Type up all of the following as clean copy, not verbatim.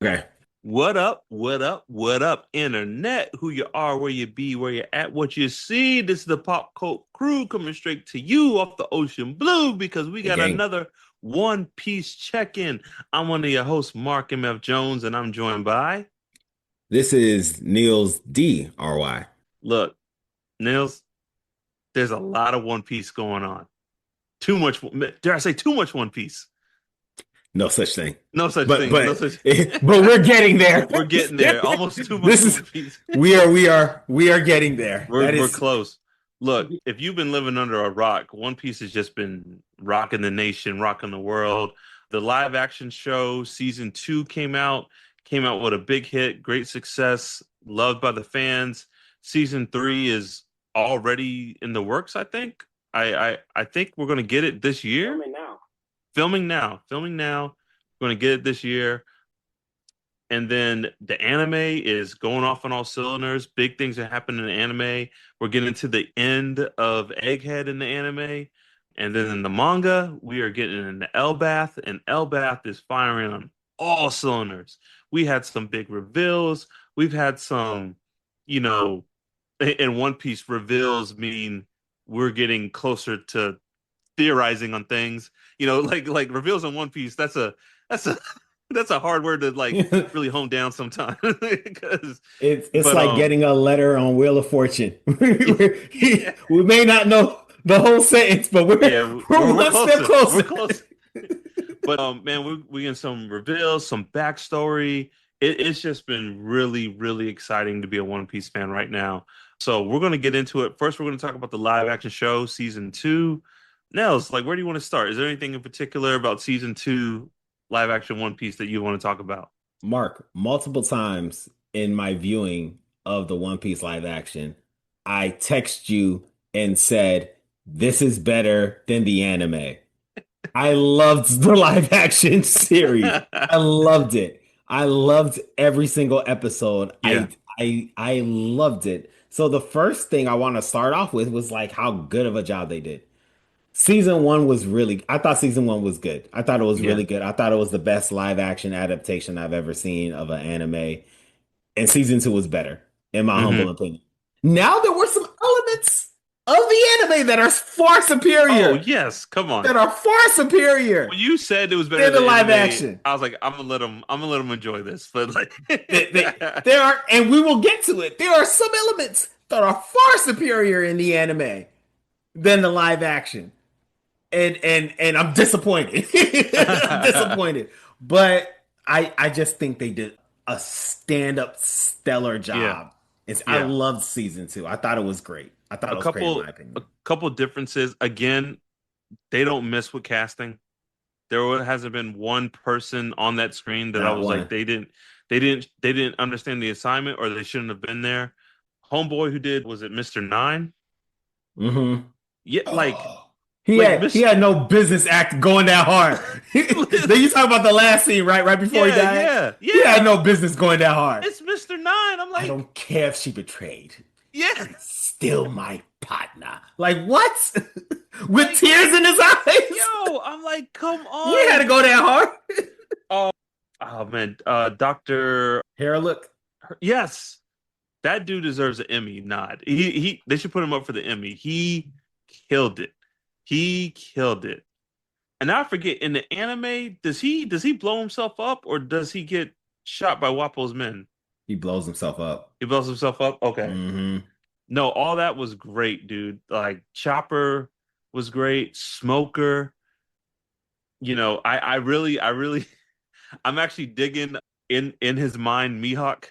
Okay. What up? What up? What up, internet? Who you are, where you be, where you at, what you see. This is the Pop Cult crew coming straight to you off the ocean blue because we Hey, got gang. another One Piece check-in. I'm one of your hosts, Mark M.F. Jones, and I'm joined by, This is Niels DRY. look, Nils, there's a lot of One Piece going on. Too much, dare I say too much One Piece? No such thing. No such But thing. No but such. but we're getting there. We're getting there. Almost too much This One is Piece. we are getting there. We're That we're is close. Look, if you've been living under a rock, One Piece has just been rocking the nation, rocking the world. The live action show season two came out with a big hit, great success, loved by the fans. Season three is already in the works, I think. I think we're gonna get it this year. filming now. Filming now. We're gonna get it this year. And then the anime is going off on all cylinders. Big things are happening in the anime. We're getting to the end of Egghead in the anime. And then in the manga, we are getting into Elbath, and Elbath is firing on all cylinders. We had some big reveals. We've had some, you know, in One Piece, reveals mean we're getting closer to theorizing on things. Like reveals in One Piece, that's a that's a hard word to like really hone down sometimes because It's but like getting a letter on Wheel of Fortune. yeah, We may not know the whole sentence, but we're yeah, we're we're one step closer. We're closer. close. But man, we get some reveals, some backstory. It's just been really, really exciting to be a One Piece fan right now. So we're gonna get into it. First, we're gonna talk about the live action show, season two. Nels, like, where do you want to start? Is there anything in particular about season two live action One Piece that you want to talk about? Mark, multiple times in my viewing of the One Piece live action, I text you and said, "This is better than the anime." I loved the live action series. I loved it. I loved every single episode. Yeah. I loved it. So the first thing I want to start off with was like how good of a job they did. Season one was really, I thought season one was good. I thought it was Yeah. really good. I thought it was the best live action adaptation I've ever seen of an anime. And season two was better, in my humble Hmm. opinion. Now there were some elements of the anime that are far Oh superior, yes, come on. that are far superior When you said it was better than the than live anime, action. I was like, I'm gonna let them enjoy this. But like, There are, and we will get to it. There are some elements that are far superior in the anime than the live action. And I'm disappointed. I'm disappointed. But I just think they did a stand-up stellar yeah, job. I yeah. loved season two. I thought it was great. I thought A it was great in my couple, a opinion. couple differences. Again, they don't miss with casting. Hasn't been one person on that screen that I Not was like, one. they didn't understand the assignment or they shouldn't have been there. Homeboy who did was it Mr. Nine? Mm-hmm. Yeah, Oh. like He Miss. had no business act going that hard. Then you talk about the last scene, right before he Yeah, died. yeah, He had yeah. no business going that hard. It's Mr. Nine. I'm I like, don't care if she betrayed. yeah, She's still my partner. Like what? With like, tears in his eyes? I'm like, come You ain't had to on. go that hard. Oh, oh man, Doctor. Hair look. Yes, that dude deserves an Emmy nod. They should put him up for the Emmy. He killed it. He killed it. And now I forget in the anime, does he blow himself up or does he get shot by Wappo's men? He blows himself up. He blows himself up. Okay. Hmm. No, all that was great, dude. Like Chopper was great. Smoker. I really, I'm actually digging in his mind Mihawk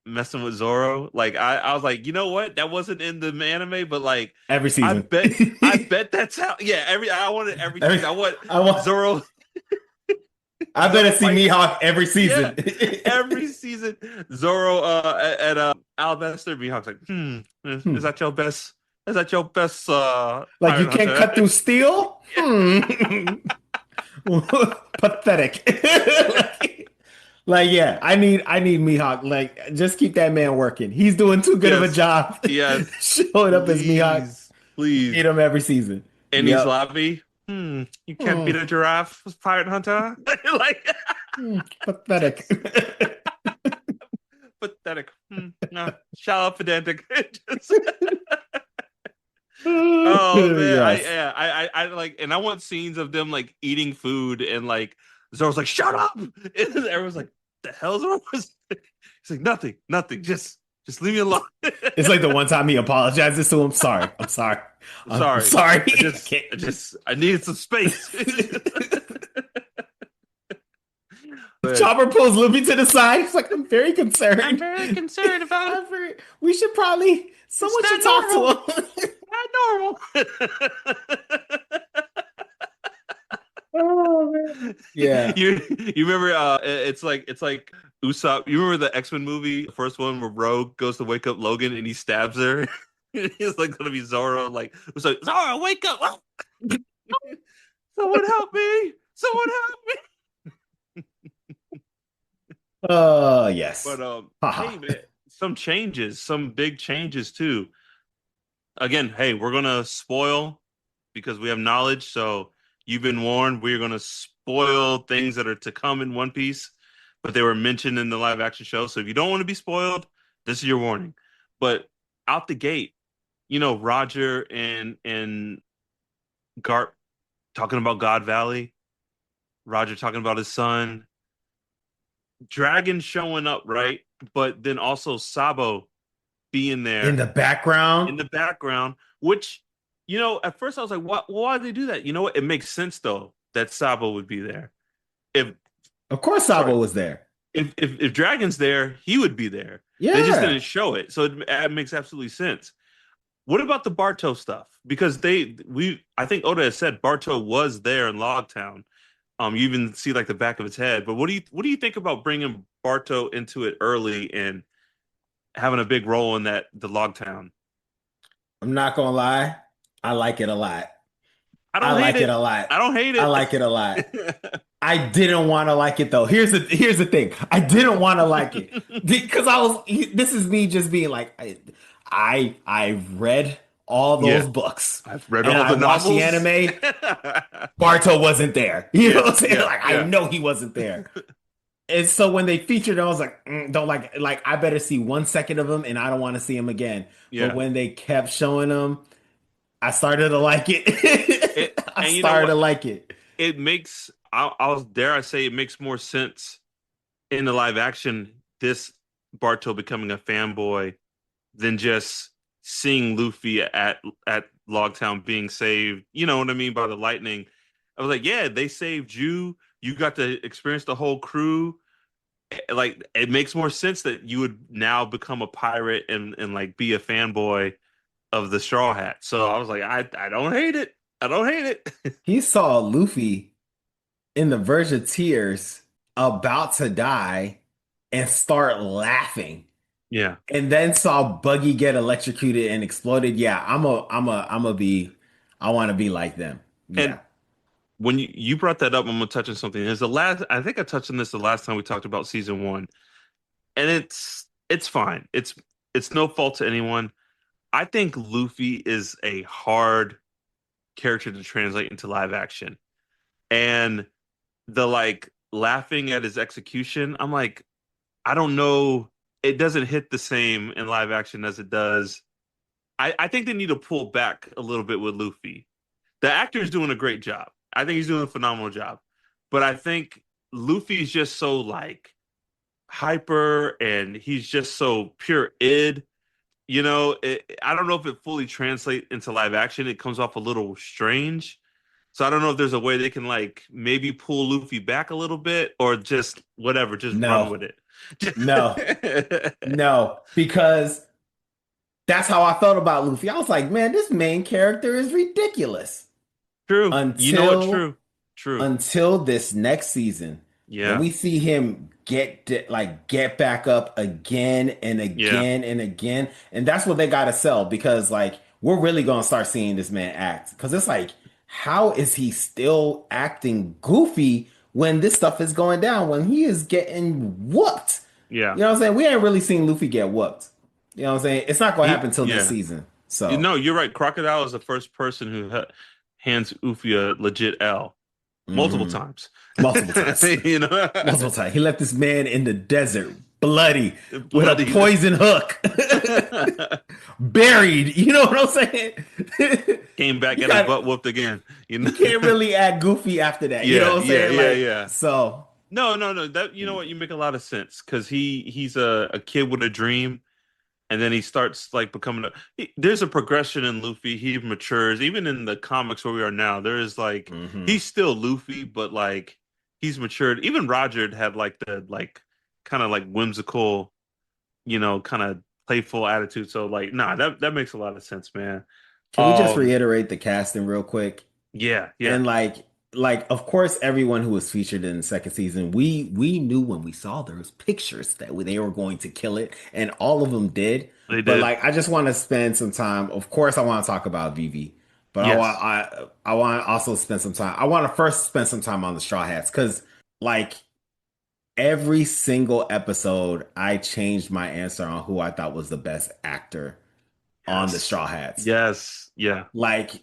messing with Zoro. Like I was like, you know what? That wasn't in the anime, but like Every I season. bet I bet that's how. Yeah, I wanted every every, season. I want I want. Zoro I better Zoro see fighting. Mihawk every Yeah, season. every season. Zoro at Alabasta, Mihawk's like, is Hmm. that your best? Is that your best Like you pirate can't hunter? cut through steel? Hmm. Pathetic. Yeah, I need Mihawk. Like, just keep that man working. He's doing too good of a Yes, job yes, showing up as Mihawk. please, please. Need him every season. And he's Yep. lobby. You can't beat Hmm. a giraffe, pirate hunter. Like, Pathetic. Pathetic. No. Shout out pedantic. Just- oh man, Yes. I like, and I want scenes of them like eating food and like Zoro's like, "Shut up!" And everyone's like, "The hell's wrong?" He's like, "Nothing, nothing. Just leave me alone." It's like the one time he apologizes to him. Sorry. I'm sorry. I'm Sorry, sorry. I I just, can't. I needed some space. But Chopper pulls Luffy to the side. He's like, I'm very I'm concerned. very concerned about it. We should probably, It's someone should talk not normal. to him. Not normal. Oh man. Yeah. You remember it's like Usopp. You remember the X-Men movie, the first one where Rogue goes to wake up Logan and he stabs her. He's like gonna be Zoro, like Usopp, Zoro, wake up! Someone help me! Someone help me! Yes. But Haha. hey man, some big changes too. Again, hey, we're gonna spoil because we have knowledge. So you've been warned. We're gonna spoil things that are to come in One Piece, but they were mentioned in the live action show. So if you don't want to be spoiled, this is your warning. But out the gate, Roger and Garp talking about God Valley, Roger talking about his son, Dragon showing up, right? But then also Sabo being In there the background, in the background, which, at first I was like, why did they do that? You know what? It makes sense though that Sabo would be there. If of course sorry, Sabo was there. if Dragon's there, he would be there. They just Yeah. didn't show it, so it makes absolutely sense. What about the Barto stuff? Because I think Oda has said Barto was there in Logtown. You even see like the back of his head. But what do you think about bringing Barto into it early and having a big role in the Logtown? I'm not gonna lie. I like it a lot. I I don't hate like it it. a lot. I don't hate I it. like it a lot. I didn't want to like it though. Here's the thing. I didn't want to like it because this is me just being like I read all Yeah, those books I've read and all I the watched the novels. anime. Barto wasn't there. You know Yeah, what I'm saying? yeah, Like I yeah, know he wasn't there. And so when they featured him, I was like, don't like I better see 1 second of him and I don't want to see him again. But yeah. when they kept showing him, I started to like it. It I and you know started to what? like it. It makes I'll dare I say it makes more sense in the live action this Barto becoming a fanboy than just seeing Luffy at Logtown being saved. You know what I mean by the lightning. I was like, yeah, they saved you. You got to experience the whole crew. Like it makes more sense that you would now become a pirate and like be a fanboy of the Straw Hat. So I was like, I don't hate it. I don't hate it. He saw Luffy in the verge of tears, about to die, and start laughing. Yeah. And then saw Buggy get electrocuted and exploded. Yeah, I want to be like them. And Yeah. when you brought that up, I'm gonna touch on something. There's the last I think I touched on this the last time we talked about season one. And it's fine. It's no fault to anyone. I think Luffy is a hard character to translate into live action. And the like laughing at his execution, I'm like, I don't know. It doesn't hit the same in live action as it does. I think they need to pull back a little bit with Luffy. The actor's doing a great job. I think he's doing a phenomenal job. But I think Luffy's just so like hyper and he's just so pure id. I don't know if it fully translates into live action. It comes off a little strange. So I don't know if there's a way they can like maybe pull Luffy back a little bit or just whatever, just run No, with it. no, no, because that's how I felt about Luffy. I was like, man, this main character is ridiculous. True. You know what? Until True. True. until this next season when Yeah. we see him get back up again and Yeah. again and again, and that's what they got to sell because like we're really gonna start seeing this man act because it's like how is he still acting goofy when this stuff is going down when he is getting whooped? Yeah. You know what I'm saying? We ain't really seen Luffy get whooped. You know what I'm saying? It's not gonna happen till this Yeah. season. So No, you're right. Crocodile is the first person who hands Luffy a legit L. multiple Hmm. times. Multiple times. You know, Multiple times. He left this man in the desert, bloody, with a bloody. poison hook, buried. You know what I'm saying? Came back, You got his got butt whooped again. You know. you can't really act goofy after that. You know Yeah, what I'm yeah, saying? yeah, Like yeah. so. No, no, no. That you know what, you make a lot of sense because he's a kid with a dream, and then he starts like becoming there's a progression in Luffy. He matures. Even in the comics where we are now, there is like Hmm. he's still Luffy, but like he's matured. Even Roger had like the like kind of like whimsical, kind of playful attitude. So like, nah, that makes a lot of sense, man. Can we just Um, reiterate the casting real quick? yeah, yeah, And like of course everyone who was featured in the second season, we knew when we saw those pictures that they were going to kill it, and all of them did. they But did. like I just want to spend some time. Of course, I want to talk about Vivi, but Yes. I want to also spend some time. I want to first spend some time on the Straw Hats because like every single episode, I changed my answer on who I thought was the best actor on the Yes. Straw Hats. Yes. Yeah. Like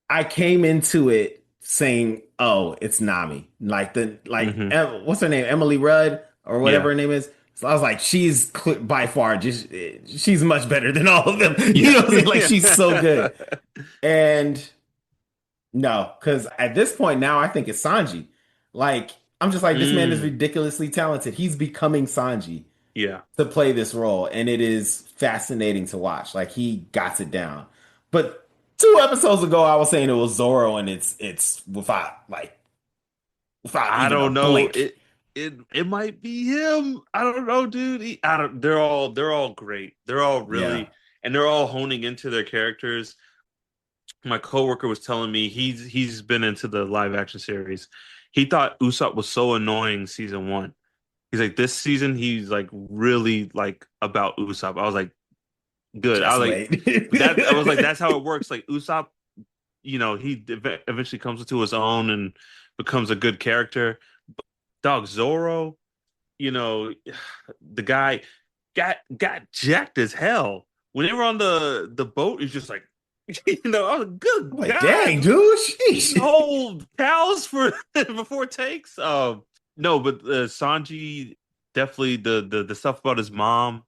I came into it saying, "Oh, it's Nami." Hmm. What's her name? Emily Rudd or whatever Yeah. her name is. So I was like, by far just she's much better than all of them. You Yeah. know what I'm saying? Like she's so good. And no, because at this point now I think it's Sanji. Like I'm just like this man is Mm, ridiculously talented. He's becoming Sanji yeah. to play this role, and it is fascinating to watch. Like he got it down. But 2 episodes ago, I was saying it was Zoro, and it's without I even a don't know. blink. It might be him. I don't know, dude. I don't. They're all great. They're all Yeah. really, and they're all honing into their characters. My coworker was telling me he's been into the live action series. He thought Usopp was so annoying season one. He's like, this season he's like really like about Usopp. I was like, good. Just wait. I was like, that's how it works. Like Usopp, he eventually comes into his own and becomes a good character. Dog Zoro, you know, the guy got jacked as hell when they were on the boat. He's just like, I was like, good I'm like, dang, God, dude, eating sheesh. whole cows for before takes. No, but Sanji definitely the stuff about his mom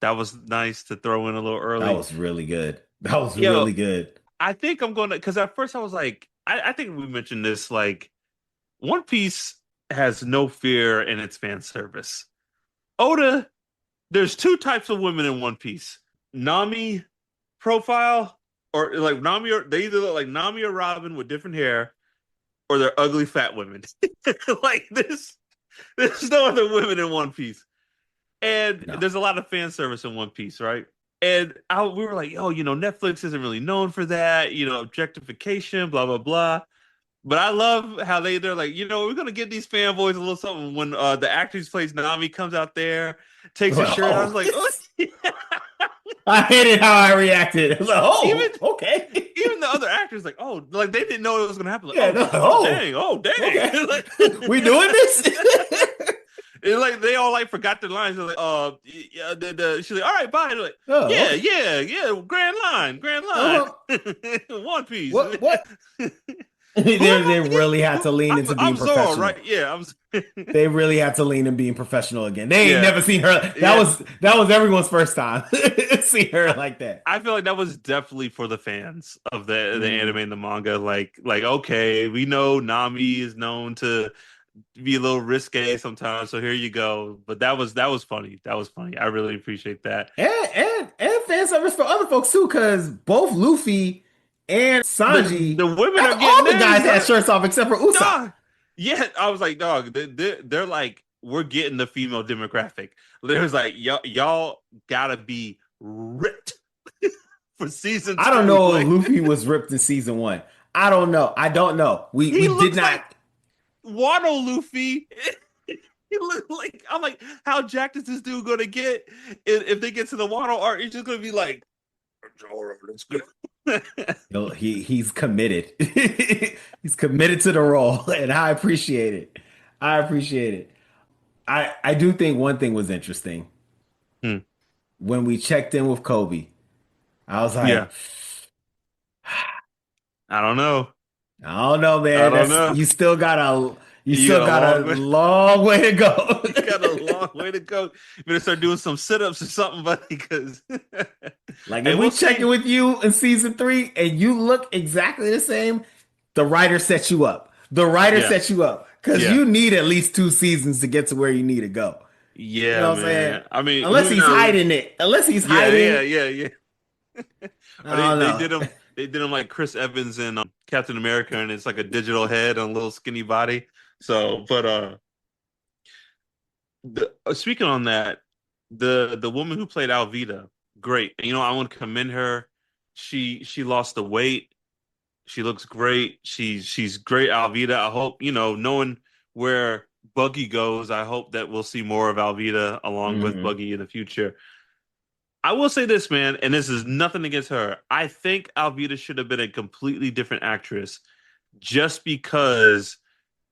that was nice to throw in a little That early. was really good. That was Yo, really good. I think I'm gonna because at first I was like, I think we mentioned this like One Piece has no fear in its fan service. Oda, there's two types of women in One Piece. Nami profile or like Nami or they either look like Nami or Robin with different hair or they're ugly fat women. Like there's no other women in One Piece. And No. there's a lot of fan service in One Piece, right? And we were like, oh, Netflix isn't really known for that, objectification, blah, blah, blah. But I love how they're like, we're gonna give these fanboys a little something when the actress who plays Nami comes out there, takes her Well, shirt. I was oh, like, oh, yeah. I hated how I reacted. I was like, even oh, okay. even the other actors like, oh, like they didn't know it was gonna happen. Like, Yeah, no, dang, oh dang. okay. Like, We doing this? it's like they all like forgot their lines. They're like, yeah, she's like, all right, bye. They're like, Oh, yeah, okay. yeah, yeah, grand line, Uh-huh. One Piece. What? They Who am they I really had again? to lean into being I'm Zoro, professional. right? Yeah, They really had to lean in being professional again. They ain't yeah, never seen her. yeah. That was everyone's first time see her like that. I feel like that was definitely for the fans of the anime Mm. and the manga. Like okay, we know Nami is known to be a little risque sometimes, so here you go. But that was funny. That was funny. I really appreciate that. And fan service for other folks too, because both Luffy and The Sanji, women are getting all the guys theirs. had shirts off except for Usopp. Dog. Yeah, I was like, dog, they're like, we're getting the female demographic. There's like, y'all gotta be ripped for season I don't two. know if Like, Luffy was ripped in season one. I don't know. I don't know. We he did looks not. like Wano Luffy. He looked like, I'm like, how jacked is this dude gonna get if they get to the Wano arc? He's just gonna be like, Zoro, let's go. He's committed. He's committed to the role, and I appreciate it. I appreciate it. I do think one thing was interesting Hmm. when we checked in with Kobe. I was Yeah, like, I don't know. I don't know, I man. don't That's know. you You still got a got long a way. long way to go. You got a long way to go. You better start doing some sit-ups or something, buddy. Because Like hey, if we we'll check in see. with you in season 3 and you look exactly the same, the writer sets you up. The writer Yeah, sets you up because yeah, you need at least 2 seasons to get to where you need to go. You yeah, know what I'm saying? man. I mean, Unless who he's knows? hiding it. Unless he's Yeah, yeah, hiding, yeah, yeah. Or I don't they know. did him. They did him like Chris Evans in Captain America, and it's like a digital head on a little skinny body. So, but speaking on that, the woman who played Alvida, great. And, I want to commend her. She lost the weight. She looks great. She's great, Alvida. I hope, knowing where Buggy goes, I hope that we'll see more of Alvida along with Hmm. Buggy in the future. I will say this, man, and this is nothing against her. I think Alvida should have been a completely different actress just because,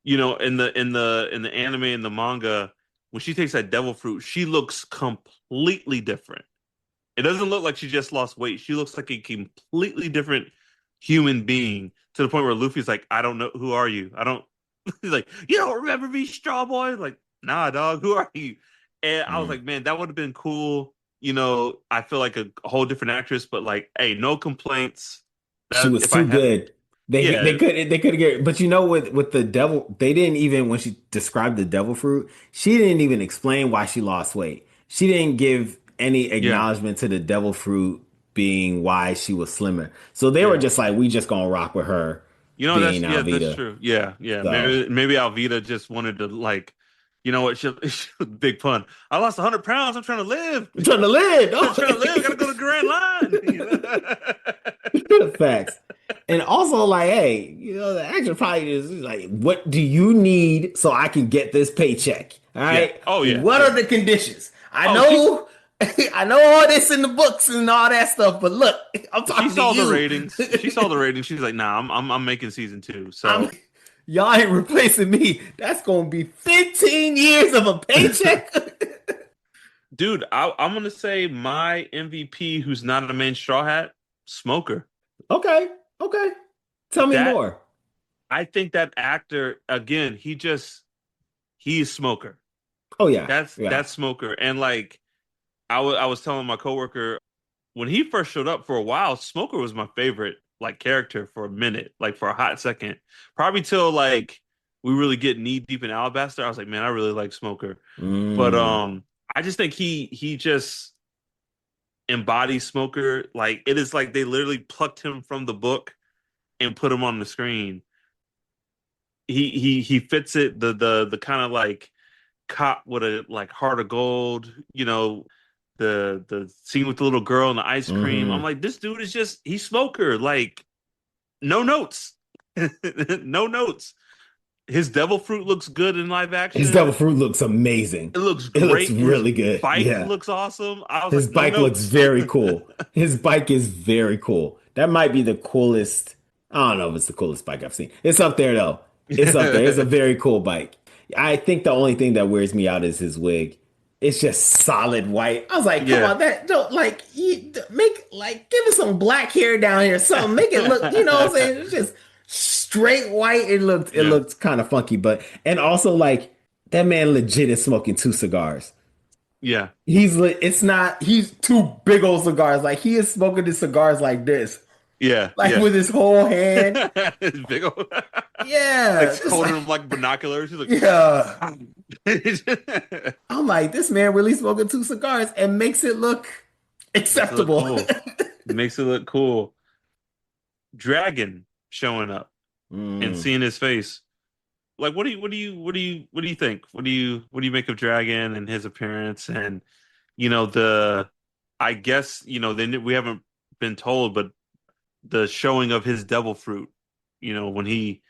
in the anime and the manga, when she takes that devil fruit, she looks completely different. It doesn't look like she just lost weight. She looks like a completely different human being to the point where Luffy's like, I don't know, who are you? I don't he's like, you don't remember me, Straw Boy? Like, nah, dog, who are you? And I was Mm. like, man, that would have been cool. I feel like a whole different actress, but like, hey, no complaints. She That was if I too had good. yeah, They could get, but with the devil, they didn't even, when she described the devil fruit, she didn't even explain why she lost weight. She didn't give any yeah, acknowledgement to the devil fruit being why she was slimmer. So they were yeah. just like, we just gonna rock with her being That's Alvida. true. Yeah, yeah. So Maybe Alvida just wanted to like, you know what? Big pun. I lost 100 pounds. I'm trying to live. I'm trying to live. I'm trying to live. I gotta go to Grand Line. Facts. And also, like, hey, the action probably is like, what do you need so I can get this paycheck? All Yeah. right. Oh yeah. What are Yeah. the conditions? I Oh, she's know, I know all this in the books and all that stuff, but look, I'm she talking to saw the you. ratings. She saw the ratings. She's like, nah, I'm making season two. I'm So, Y'all ain't replacing me. That's gonna be 15 years of a paycheck. dude, I'm gonna say my MVP, who's not a main straw hat, Smoker. Okay, okay. Tell me That more. I think that actor again. He's Smoker. Oh yeah, yeah. That's Smoker. And like I was telling my coworker when he first showed up for a while, Smoker was my favorite like character for a minute, like for a hot second. Probably till like we really get knee deep in Alabaster. I was like, man, I really like Smoker. But Mm. I just think he just embodies Smoker. Like it is like they literally plucked him from the book and put him on the screen. He fits it the kind of like cop with a like heart of gold, the scene with the little girl and the ice cream. I'm Hmm. like, this dude is just he's Smoker. Like, no notes. No notes. His devil fruit looks good in live His action. devil fruit looks amazing. It looks It looks great. His really good. bike Yeah. looks awesome. I was His like, no bike looks notes. very cool. His bike is very cool. That might be the coolest. I don't know if it's the coolest bike I've seen. It's up there though. It's up there. It's a very cool bike. I think the only thing that wears me out is his wig. It's just solid white. I was like, come Yeah. on, that don't like make like give us some black hair down here, something. Make it look, you know what I'm saying? It's just straight white. It Yeah. looked kind of funky, but and also like that man legit is smoking 2 cigars. Yeah. It's not, he's 2 big old cigars. Like he is smoking the cigars like this, Yeah. like Yeah. with his whole hand. It's big old like Yeah. Just holding like, him like binoculars. He's like, yeah. makes I'm like, this man really smoking 2 cigars and makes it look it look acceptable. cool. Makes it look cool. Dragon showing up and Mm. seeing his face. Like, what do you think? What do you make of Dragon and his appearance and the I guess then we haven't been told, but the showing of his devil fruit, when he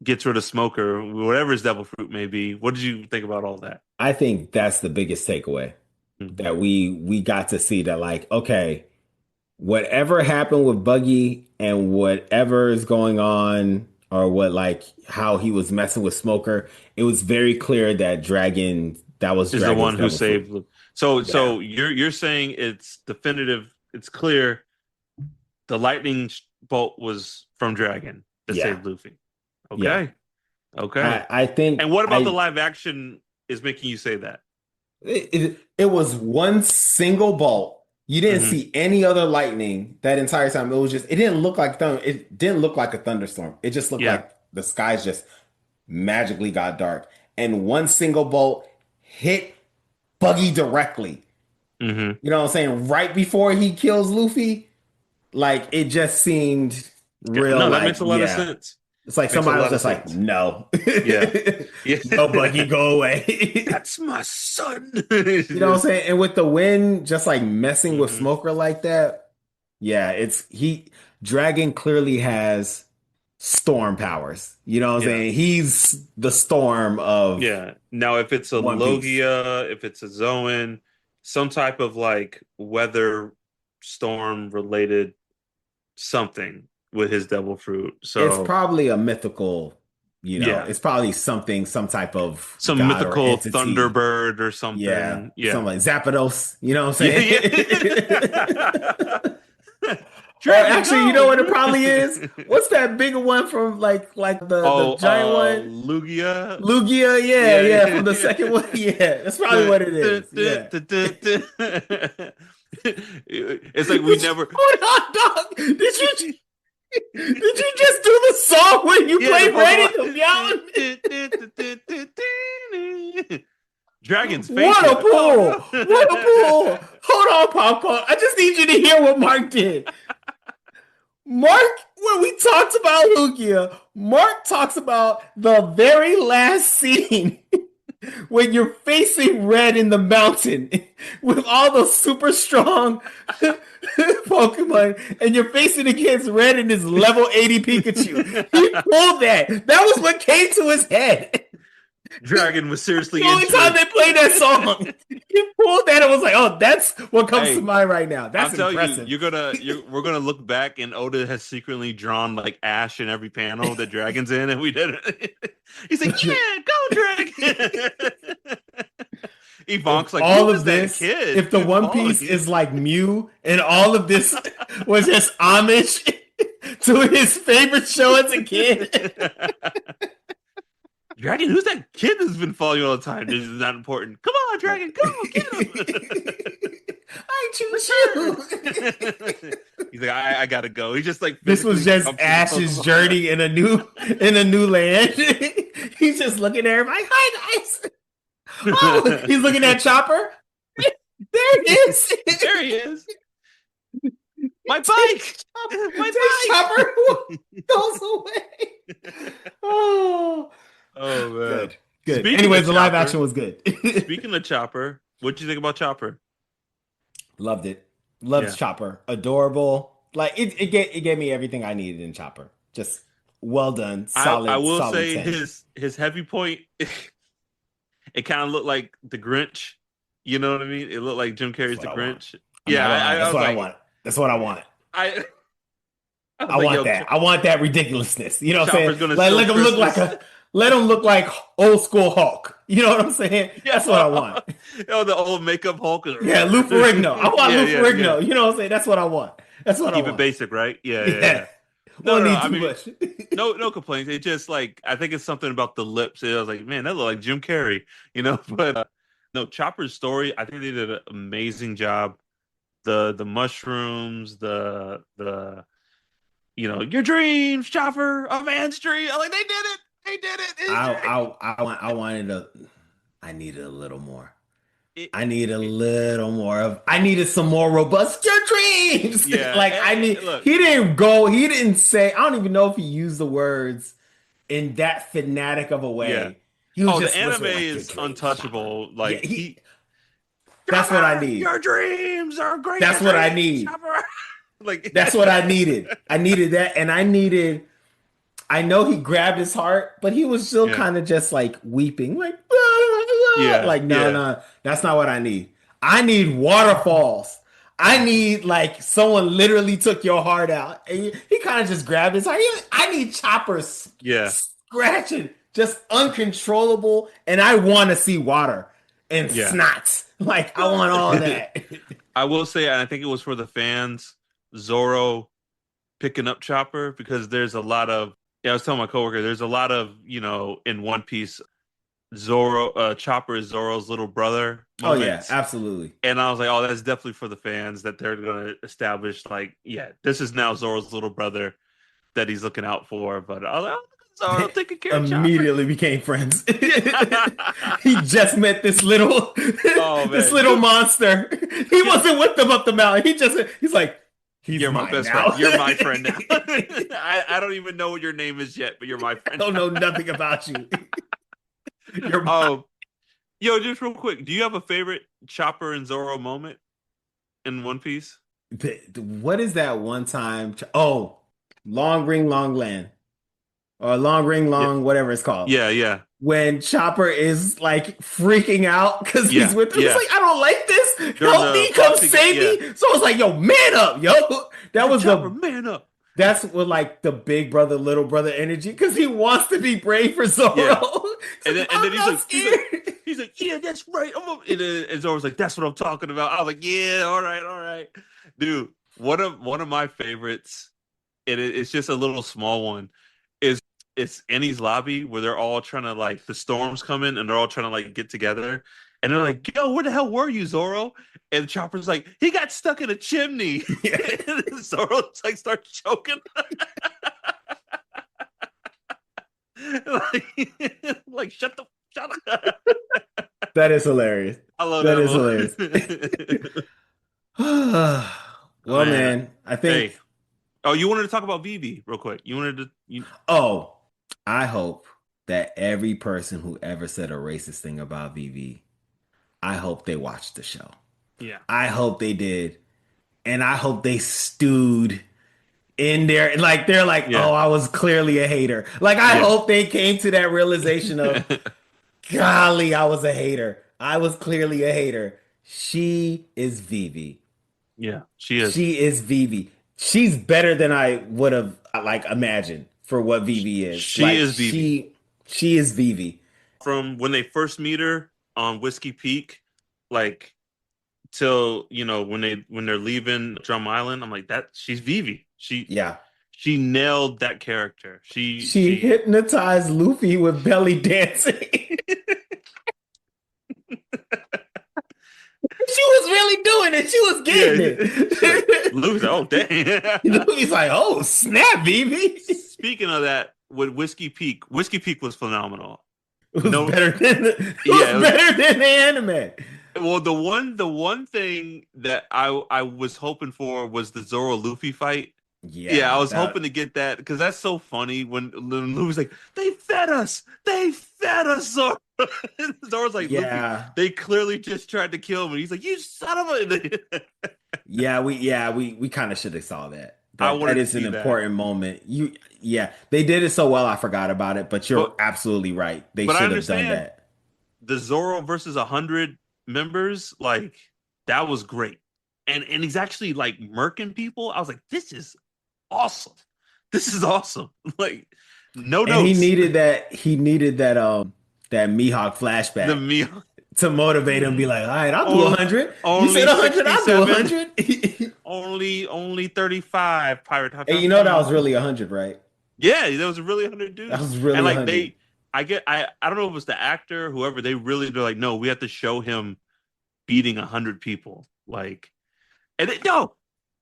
gets rid of Smoker, whatever his devil fruit may be. What did you think about all that? I think that's the biggest takeaway Hmm. that we got to see that like, okay, whatever happened with Buggy and whatever is going on, or what like how he was messing with Smoker, it was very clear that that was Is the Dragon's one who devil fruit. saved Luke. So Yeah. so you're saying it's definitive, it's clear the lightning bolt was from Dragon. to Yeah. save Luffy. Yeah. Okay. Okay. I think And what about the I live action is making you say that? it was one single bolt. You didn't Hmm. see any other lightning that entire time. It was just it didn't look like thunder. It didn't look like a thunderstorm. It just looked Yeah. like the skies just magically got dark. And one single bolt hit Buggy directly. Hmm. You know what I'm saying? Right before he kills Luffy, like it just seemed real No, that like, makes a lot of yeah. sense. It's like Makes a somebody was lot of just like, sense. no. Yeah. Yeah. No, Buggy, go away. That's my son. You know what I'm Just, saying? And with the wind just like messing with mhm. Smoker like that, yeah, Dragon clearly has storm powers. You know what I'm Yeah. saying? He's the storm of Yeah. Now, if it's a One Piece. Logia, if it's a Zoan, some type of like weather storm related something with his devil fruit. It's So, probably a mythical, yeah. it's probably something, some type of Some god or mythical entity. Thunderbird or Yeah, something. something Yeah. like Zapdos, you know what I'm Yeah. saying? Yeah. Or Dragon, actually, you know go. what it probably is? What's that bigger one from like the Oh, giant one? Lugia. Lugia, yeah, Yeah. yeah, from the second one. Yeah, that's probably what it is. Yeah. It's like we never. Hold on, dog. Did you just do the song when you Yeah, the played Ready to Pokemon. Dragon's What a fainted. pull! Oh What a no. pull! Hold on, Popcorn. I just need you to hear what Mark did. Mark, when we talked about Lugia, Mark talks about the very last scene when you're facing Red in the mountain with all those super strong Pokemon, and you're facing against Red and his level 80 Pikachu. He pulled that. That was what came to his head. Dragon was seriously The only time injured. they played that song, he pulled that and was like, "Oh, that's what comes to Hey, mind right now. I'll That's tell you, impressive." we're gonna look back and Oda has secretly drawn like Ash in every panel that Dragon's in, and we did it. He's like, "Yeah, go Dragon." If Evonk's like, all "Who is of that this, kid if the One following Piece you?" is like Mew, and all of this was just homage to his favorite show as a kid, Dragon, who's that kid that's been following you all the time? This is not important. Come on, Dragon, go get him. I choose you. He's like, I gotta go. He just like This was physically just jumps in the Ash's Pokemon. journey in a new land. He's just looking at everybody. Hi guys. Oh, he's looking at Chopper. There he is. There he is. My Takes bike. Chopper, My takes bike. Chopper, goes away. Oh, Oh man. good, good. Speaking of Anyways, the live Chopper, action was good. speaking of Chopper, what'd you think about Chopper? Loved it. Loved Yeah. Chopper. Adorable. Like it gave me everything I needed in Chopper. Just well done. I Solid, will solid say 10. his heavy point, it kind of looked like the Grinch. You know what I mean? It looked like Jim That's Carrey's what the I want. Grinch. I'm Yeah, not gonna lie. I That's was what I like, want. That's what I want. I, I was I like, want yo, that. I want that ridiculousness. You know what I'm saying? Chopper's gonna Like steal let him look like Christmas. old school Hulk. You know what I'm saying? Yeah. That's what I want. Oh, the old makeup Hulk. Yeah, Lou Ferrigno. I want Yeah, Lou yeah, yeah. Ferrigno. You know what I'm saying? That's what I want. That's what I Keep it want. basic, right? Yeah, yeah, Yeah. yeah. No, Won't no, no. need I too mean, much. no complaints. It just like I think it's something about the lips. I was like, man, that looked like Jim Carrey, you know. But no, Chopper's story. I think they did an amazing job. The mushrooms, your dreams, Chopper, a man's dream. I'm like they did it. They did it. His dream. I wanted I needed a little more. It, I need a it, little more of I needed some more robust your dreams. yeah. Like Look. he didn't say, I don't even know if he used the words in that fanatic of a Yeah. way. He was Oh, the just anime whispering like your is dreams, Chopper. untouchable. Yeah, Like he that's what I Chopper, need. your dreams are greater That's what I dreams, need. Chopper. Like That's what I needed. I needed that. And I know he grabbed his heart, but he was still yeah, kind of just like weeping, like, yeah, like, no, yeah, no, that's not what I need. I need waterfalls. I need like someone literally took your heart out. And he kind of just grabbed his heart. I need choppers yeah, scratching, just uncontrollable. And I want to see water and yeah. snots. Like, I want all that. I will say, and I think it was for the fans, Zoro picking up Chopper because there's a lot of Yeah, I was telling my coworker, there's a lot of, in One Piece, Zoro, Chopper is Zoro's little brother Oh yeah, moments. absolutely. And I was like, oh, that's definitely for the fans that they're going to establish, like, yeah, this is now Zoro's little brother that he's looking out for. But I was like, oh, Zoro taking care of Chopper. Immediately became friends. Yeah. He just met this little Oh, this man. little monster. He wasn't with them up the mountain. He's like, he's You're my mine best friend. now. You're my friend now. I don't even know what your name is yet, but you're my I friend don't now. know nothing about you. You're mine. Oh, yo, just real quick, do you have a favorite Chopper and Zoro moment in One Piece? What is that one time? Oh, long ring, long land, or long ring, Yeah, long whatever it's called. yeah, yeah, When Chopper is like freaking out because he's yeah, with him, he's yeah. like, I don't like this. During Help the me, come Foxy, save yeah, me. So I was like, yo, man up, yo. That was Chopper, the man up. That's what like the big brother, little brother energy because he wants to be brave for Yeah, Zoro. He's like, and then I'm not he's like, scared. yeah, that's right. And Zoro's like, that's what I'm talking about. I was like, yeah, all right, dude. One of my favorites, and it's just a little small one, is it's Enies Lobby where they're all trying to like the storms come in and they're all trying to like get together. And they're like, yo, where the hell were you, Zoro? And Chopper's like, he got stuck in a chimney. Yeah. And Zoro like starts choking. like shut up. That is hilarious. I love That that is hilarious. one. Well, Man, man, I hey. think. Oh, you wanted to talk about Vivi real quick. You wanted to Oh, I hope that every person who ever said a racist thing about VV, I hope they watched the show. yeah. I hope they did. And I hope they stewed in there. Like, they're like, Yeah. oh, I was clearly a hater. Like, I Yeah. hope they came to that realization of, golly, I was a hater. I was clearly a hater. She is Vivi. Yeah, she is. She is Vivi. She's better than I would have like imagined for what Vivi is. She Like is Vivi. she is Vivi. From when they first meet her on Whiskey Peak, like till when they're leaving Drum Island, I'm like that she's Vivi. Yeah. She nailed that character. She hypnotized Luffy with belly dancing. She was really doing it. She was getting it. Luffy's like, oh dang. Luffy's like, oh snap, Vivi. Speaking of that, with Whiskey Peak was phenomenal. It was No, better than yeah, better than the anime. well, the one thing that I was hoping for was the Zoro Luffy fight. Yeah, I was hoping to get that because that's so funny when Luffy's like, they fed us, Zoro. And Zoro's like, yeah. Luffy, they clearly just tried to kill him. And he's like, you son of a. we kind of should have saw that. I wanted That to is an see that. important moment. They did it so well I forgot about it, but you're But absolutely right. They but I should have done understand that. the Zoro versus 100 members, like that was great. And he's actually like murking people. I was like, this is awesome. This is awesome. Like no And notes. he needed that Mihawk flashback The me to motivate him, be like, all right, I'll do Only- 100. You only said 100, I'll do 67. 100. only 35 pirate. And you know that was really 100, right? Yeah, there was really 100 dudes. That was really and like 100. I don't know if it was the actor, whoever, they're like, no, we have to show him beating 100 people. Like, and no,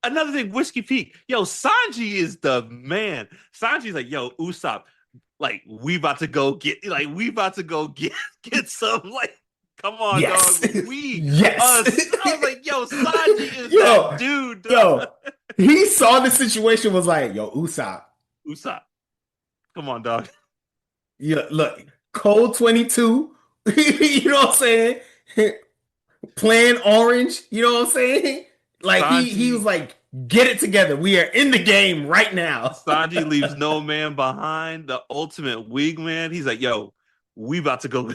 another thing, Whiskey Peak. Yo, Sanji is the man. Sanji's like, yo, Usopp, like, we about to go get some, like, come on, Yes. dog. Yes. I was like, yo, Sanji is Yo, that dude. Dog. Yo, he saw the situation, was like, yo, Usopp. Usopp, come on, dog. Yeah, look, Code 22, you know what I'm saying? Playing orange, you know what I'm saying? Like he was like, get it together. We are in the game right now. Sanji leaves no man behind. The ultimate wingman. He's like, yo, we about to go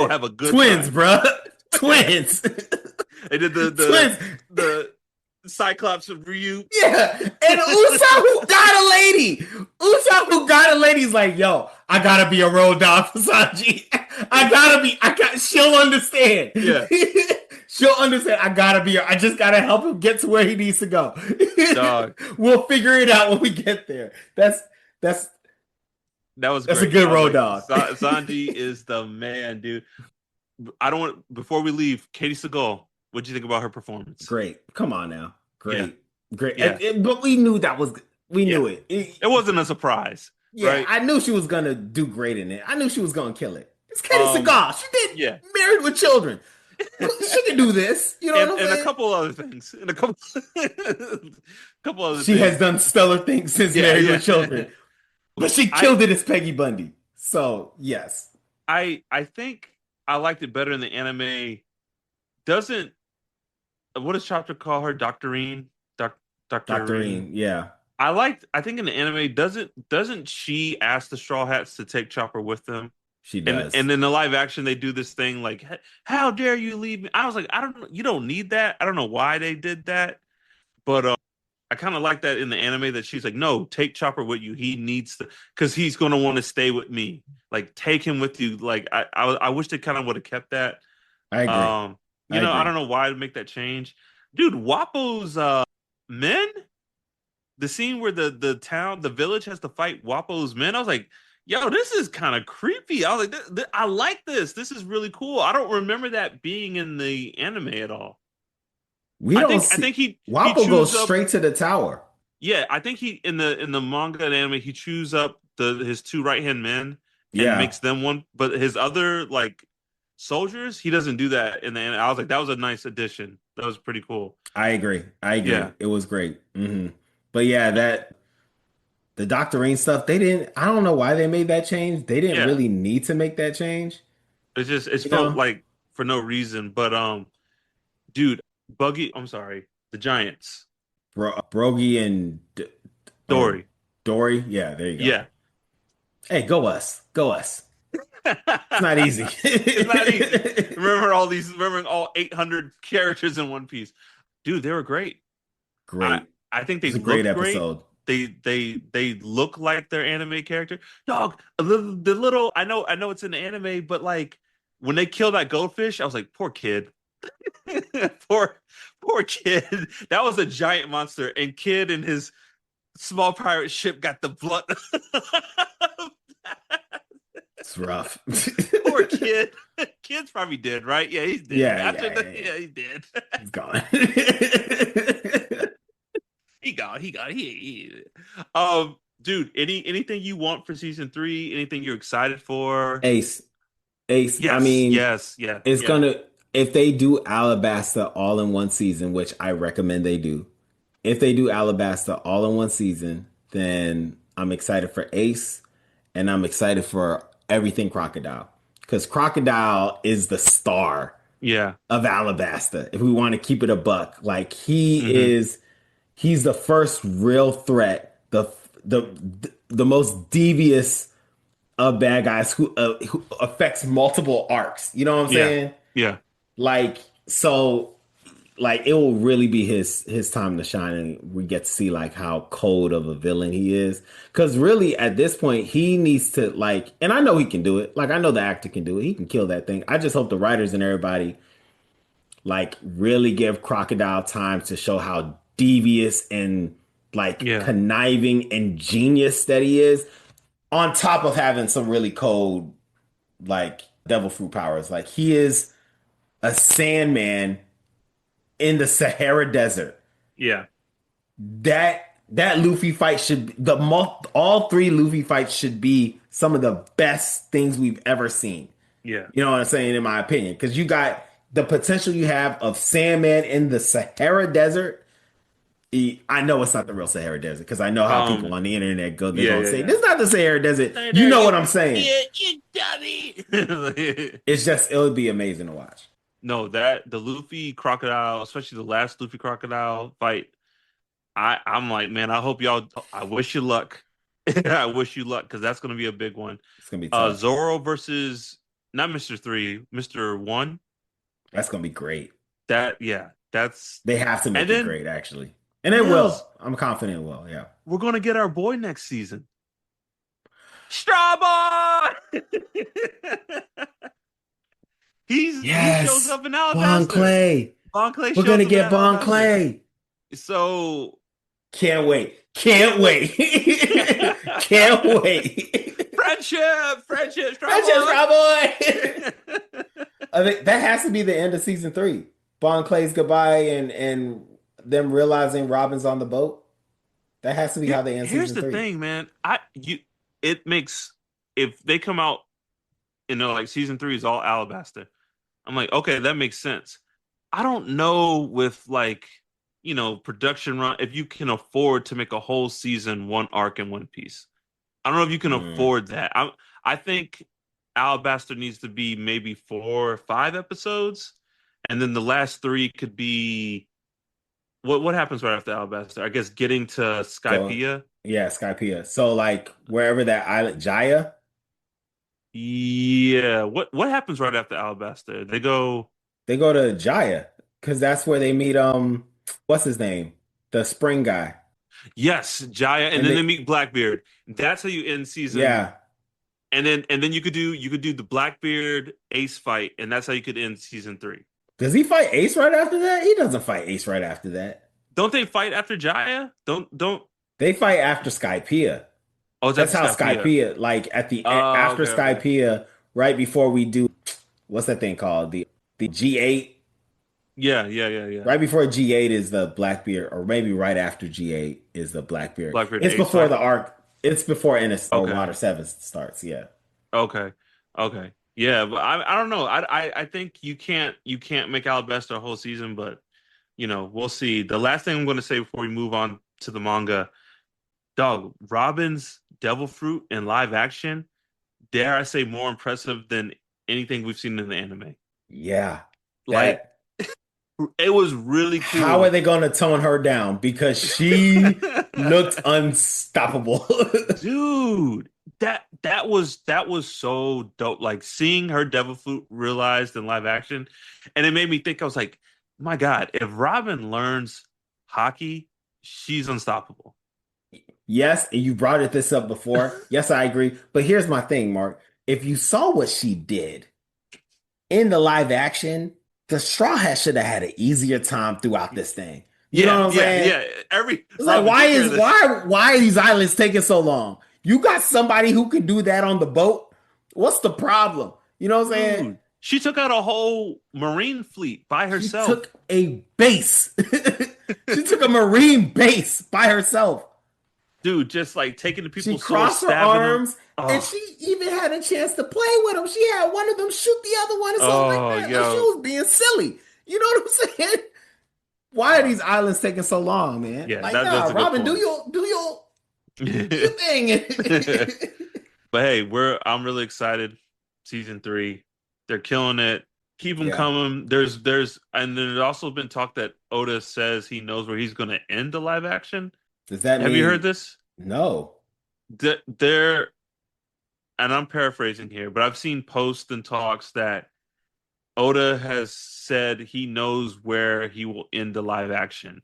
have a good twins, time. bro. Twins. They did Twins. the Cyclops of Ryu. Yeah. And Usopp who got a lady. Usopp who got a lady's like, yo, I gotta be a road dog for Sanji. She'll understand. Yeah. She'll understand. I just gotta help him get to where he needs to go. Dog. We'll figure it out when we get there. That's That was That's a great. good I was road like, dog. Sanji is the man, dude. I don't want before we leave. Katie Seagal, what'd you think about her performance? Great. Come on now. Yeah, Great. Great. yeah, But we knew that was we yeah. knew it. It wasn't a surprise, Yeah, right? I knew she was gonna do great in it. I knew she was gonna kill it. It's Katie Um, Seagal. She did yeah, Married with Children. She can do this. You know what I'm and a saying? couple other things, and a couple, couple other She has things. done stellar things since Yeah, Married yeah. with Children, but she I killed it as Peggy Bundy. So yes, I think I liked it better in the anime. Doesn't what does Chopper call her? Doctorine? Doctorine. Doctorine. Yeah, I think in the anime, doesn't she ask the Straw Hats to take Chopper with them? she And does. in the live action, they do this thing like, "How dare you leave me?" I was like, I don't, you don't need that. I don't know why they did that, but I kind of like that in the anime that she's like, "No, take Chopper with you. He needs to, because he's going to want to stay with me. Like, take him with you." Like, I wish they kind of would have kept that. I agree. I I agree. don't know why to make that change, dude. Wapo's men, the scene where the village has to fight Wapo's men. I was like, yo, this is kind of creepy. I was like, I like this. This is really cool. I don't remember that being in the anime at all. We don't I see think he Wappo chews goes up. straight to the tower. Yeah, I think he in the manga and anime he chews up his two right hand men and Yeah, makes them one. But his other like soldiers, he doesn't do that in the anime. I was like, that was a nice addition. That was pretty cool. I agree. I agree. Yeah, It was great. But yeah, that the Doctorine stuff, they didn't. I don't know why they made that change. They didn't yeah. really need to make that change. It's You felt know, like for no reason. But dude, Buggy. I'm sorry, the Giants. Brogy and Dory. Dory. Yeah, there you go. Yeah. Hey, go us. Go us. It's not easy. It's not easy. Remembering all 800 characters in One Piece. Dude, they were great. I Great. I think they It's a great look great. episode. They look like their anime character. Dog, the little I know it's in the anime, but like when they kill that goldfish, I was like, poor kid. poor poor kid. That was a giant monster, and kid and his small pirate ship got the blood. It's rough. Poor kid. Kid's probably dead, right? Yeah, he's dead. Yeah, After yeah, the yeah. yeah, he's dead. It's gone. He got he. Dude, anything you want for season 3? Anything you're excited for? Ace. Ace. I Yes, mean, yes, yeah, it's yeah, gonna if they do Alabasta all in one season, which I recommend they do. If they do Alabasta all in one season, then I'm excited for Ace and I'm excited for everything Crocodile. Because Crocodile is the star yeah. of Alabasta. If we want to keep it a buck, like Hmm. he's the first real threat, the the most devious of bad guys who affects multiple arcs. You know what I'm Yeah, saying? yeah, Like so, like it will really be his time to shine, and we get to see like how cold of a villain he is. Because really, at this point, he needs to like, and I know he can do it. Like I know the actor can do it. He can kill that thing. I just hope the writers and everybody like really give Crocodile time to show how devious and like yeah, conniving and genius that he is, on top of having some really cold like devil fruit powers. Like he is a Sandman in the Sahara Desert. yeah, That Luffy fight should all three Luffy fights should be some of the best things we've ever seen. yeah. You know what I'm saying? In my opinion, because you got the potential you have of Sandman in the Sahara Desert. I know it's not the real Sahara Desert because I know how people Um, on the internet go. They're yeah, gonna yeah, say yeah. this is not the Sahara Desert. Hey You there, know you what I'm saying? idiot, you dummy. It's just it would be amazing to watch. No, that the Luffy crocodile, especially the last Luffy crocodile fight, I'm like, man, I hope y'all. I wish you luck. I wish you luck because that's gonna be a big one. It's gonna be tough. Zoro versus not Mister Three, Mister One. That's gonna be great. That yeah, that's They have to and make it then great, actually, and it who will. else? I'm confident it will. Yeah. We're gonna get our boy next season, Strabon. He shows Yes, up in Bon Alabaster. Clay. Bon Clay We're shows gonna up in get Bon Alabaster. Clay. So Can't wait. Can't wait. Can't wait. friendship, That's just trouble. my boy. I think that has to be the end of season three. Bon Clay's goodbye and them realizing Robin's on the boat. That has to be how they end Here's season the three. thing, man. It makes if they come out, like season three is all Alabaster. I'm like, okay, that makes sense. I don't know with like, production run if you can afford to make a whole season one arc in One Piece. I don't know if you can Mm. afford that. I think Alabaster needs to be maybe 4 or 5 episodes, and then the last three could be what happens right after Alabaster? I guess getting to Go, Skypiea. yeah, Skypiea. So like wherever that island, Jaya, Yeah. What happens right after Alabaster? They go. they go to Jaya because that's where they meet. What's his name? The spring guy, Yes, Jaya, and and then they they, meet Blackbeard. That's how you end season. yeah. And then you could do the Blackbeard Ace fight, and that's how you could end season three. Does he fight Ace right after that? He doesn't fight Ace right after that. Don't they fight after Jaya? Don't. They fight after Skypiea. Oh, it's That's after how Skypiea. Skypiea, like at the Oh, after okay, okay. Skypiea, right before we do what's that thing called? The G8. Yeah, yeah, yeah, yeah. Right before G8 is the Blackbeard, or maybe right after G8 is the Blackbeard. Blackbeard It's Ace before fight. the arc. It's before NS or Okay, Water 7 starts. Yeah. okay, okay. Yeah, but I don't know. I think you can't make Alabasta a whole season, but we'll see. The last thing I'm going to say before we move on to the manga, dog, Robin's Devil Fruit in live action, dare I say, more impressive than anything we've seen in the anime. Yeah. Like That it was really how are cool. they going to tone her down? Because she looked unstoppable. Dude, that was so dope. Like seeing her devil fruit realized in live action, and it made me think. I was like, my God, if Robin learns hockey, she's unstoppable. Yes, and you brought this up before. Yes, I agree. But here's my thing, Mark. If you saw what she did in the live action, the Straw Hat should have had an easier time throughout this thing. You know Yeah, what I'm yeah, saying? yeah. Every It's like Robin, why take care of is this. why are these islands taking so long? You got somebody who can do that on the boat. What's the problem? You know what I'm saying? Dude, she took out a whole marine fleet by She herself. took a base. She took a marine base by herself. Dude, just like taking the She people's swords, crossed her stabbing them. arms, and Oh, she even had a chance to play with them. She had one of them shoot the other one or something like oh, that. Like she yo. was being silly. You know what I'm saying? Why are Uh, these islands taking so long, man? yeah, Like, that's nah, a good Robin, do point. your thing. But hey, I'm really excited. Season three, they're killing it. Keep them Yeah. coming. And there's also been talk that Oda says he knows where he's going to end the live action. Does that Have you heard mean this? no? There, and I'm paraphrasing here, but I've seen posts and talks that Oda has said he knows where he will end the live action,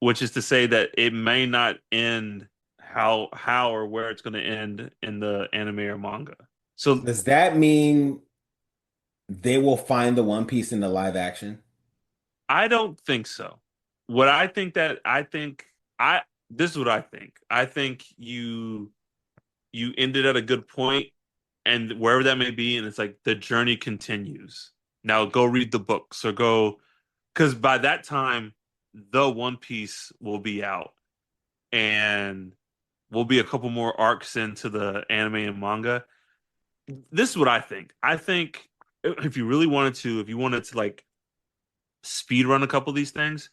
which is to say that it may not end how or where it's going to end in the anime or manga. So Does that mean they will find the One Piece in the live action? I don't think so. What I think I this is what I think. I think you ended at a good point, and wherever that may be, and it's like the journey continues. Now go read the books or go, because by that time the One Piece will be out, and we'll be a couple more arcs into the anime and manga. This is what I think. I think if you really wanted to, if you wanted to like speed run a couple of these things,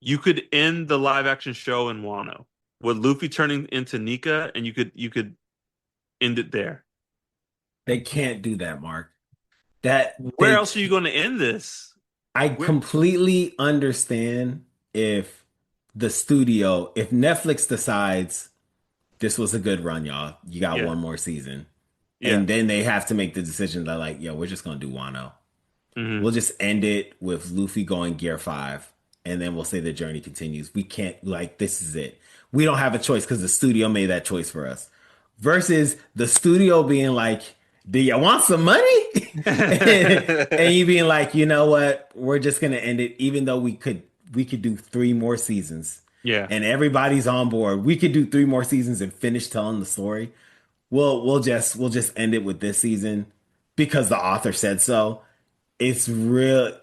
you could end the live action show in Wano with Luffy turning into Nika, and you could end it there. They can't do that, Mark. That Where they else are you going to end this? I Where? completely understand if the studio, if Netflix decides this was a good run, y'all, you got Yeah, one more season, yeah. and then they have to make the decision that like, yo, we're just gonna do Wano. Hmm. We'll just end it with Luffy going Gear 5, and then we'll say the journey continues. We can't, like, this is it. We don't have a choice because the studio made that choice for us. Versus the studio being like, do you want some money? And you being like, you know what? We're just gonna end it, even though we could do three more seasons Yeah, and everybody's on board. We could do three more seasons and finish telling the story. we'll just end it with this season because the author said so. It's real.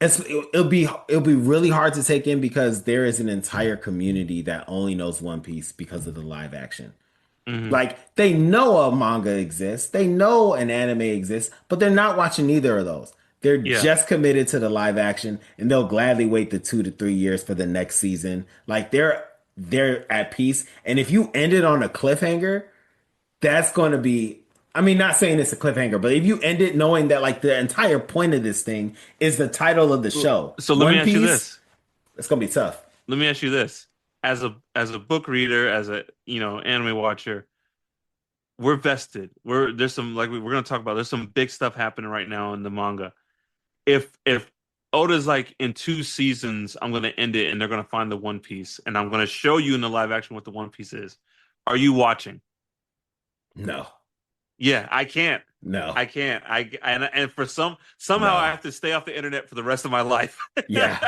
It'll be really hard to take in because there is an entire community that only knows One Piece because of the live action. Hmm. Like they know a manga exists, they know an anime exists, but they're not watching either of those. They're Yeah. just committed to the live action, and they'll gladly wait the 2 to 3 years for the next season. Like they're at peace. And if you end it on a cliffhanger, that's going to be. I mean, not saying it's a cliffhanger, but if you end it knowing that like the entire point of this thing is the title of the show, So let me One ask you Piece, this. it's gonna be tough. Let me ask you this. As a book reader, as a anime watcher, we're vested. There's some like we're gonna talk about. There's some big stuff happening right now in the manga. If Oda's like in 2 seasons, I'm gonna end it, and they're gonna find the One Piece, and I'm gonna show you in the live action what the One Piece is. Are you watching? No, Yeah, I can't. no, I can't. And for somehow I no. have to stay off the internet for the rest of my life Yeah,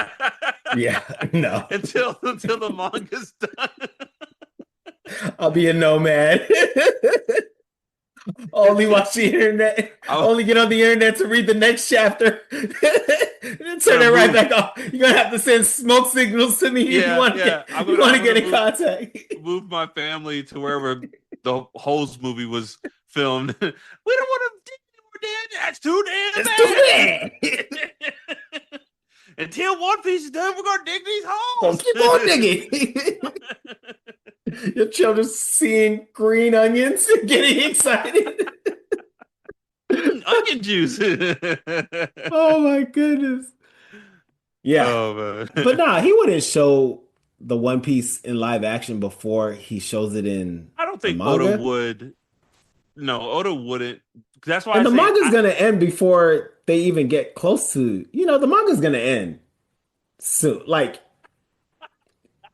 yeah, no. until the manga's done. I'll be a nomad. Only watch the internet. I'm Only get on the internet to read the next chapter. Then turn gonna it right move. back off. You're gonna have to send smoke signals to me if you Yeah, want to yeah. get if you want to I'm get gonna in contact. move my family to wherever the Holes movie was filmed. We don't want to dig anymore, Dad. That's too It's too bad. damn bad. Until One Piece is done, we're gonna dig these So holes. keep on digging. Your children seeing green onions and getting excited. Onion juice. Oh my goodness. Yeah. Oh But man. nah, he wouldn't show the One Piece in live action before he shows it in I don't the think Oda manga. would. No, Oda wouldn't. That's why I And the say manga's gonna end before they even get close to, the manga's gonna end soon. Like,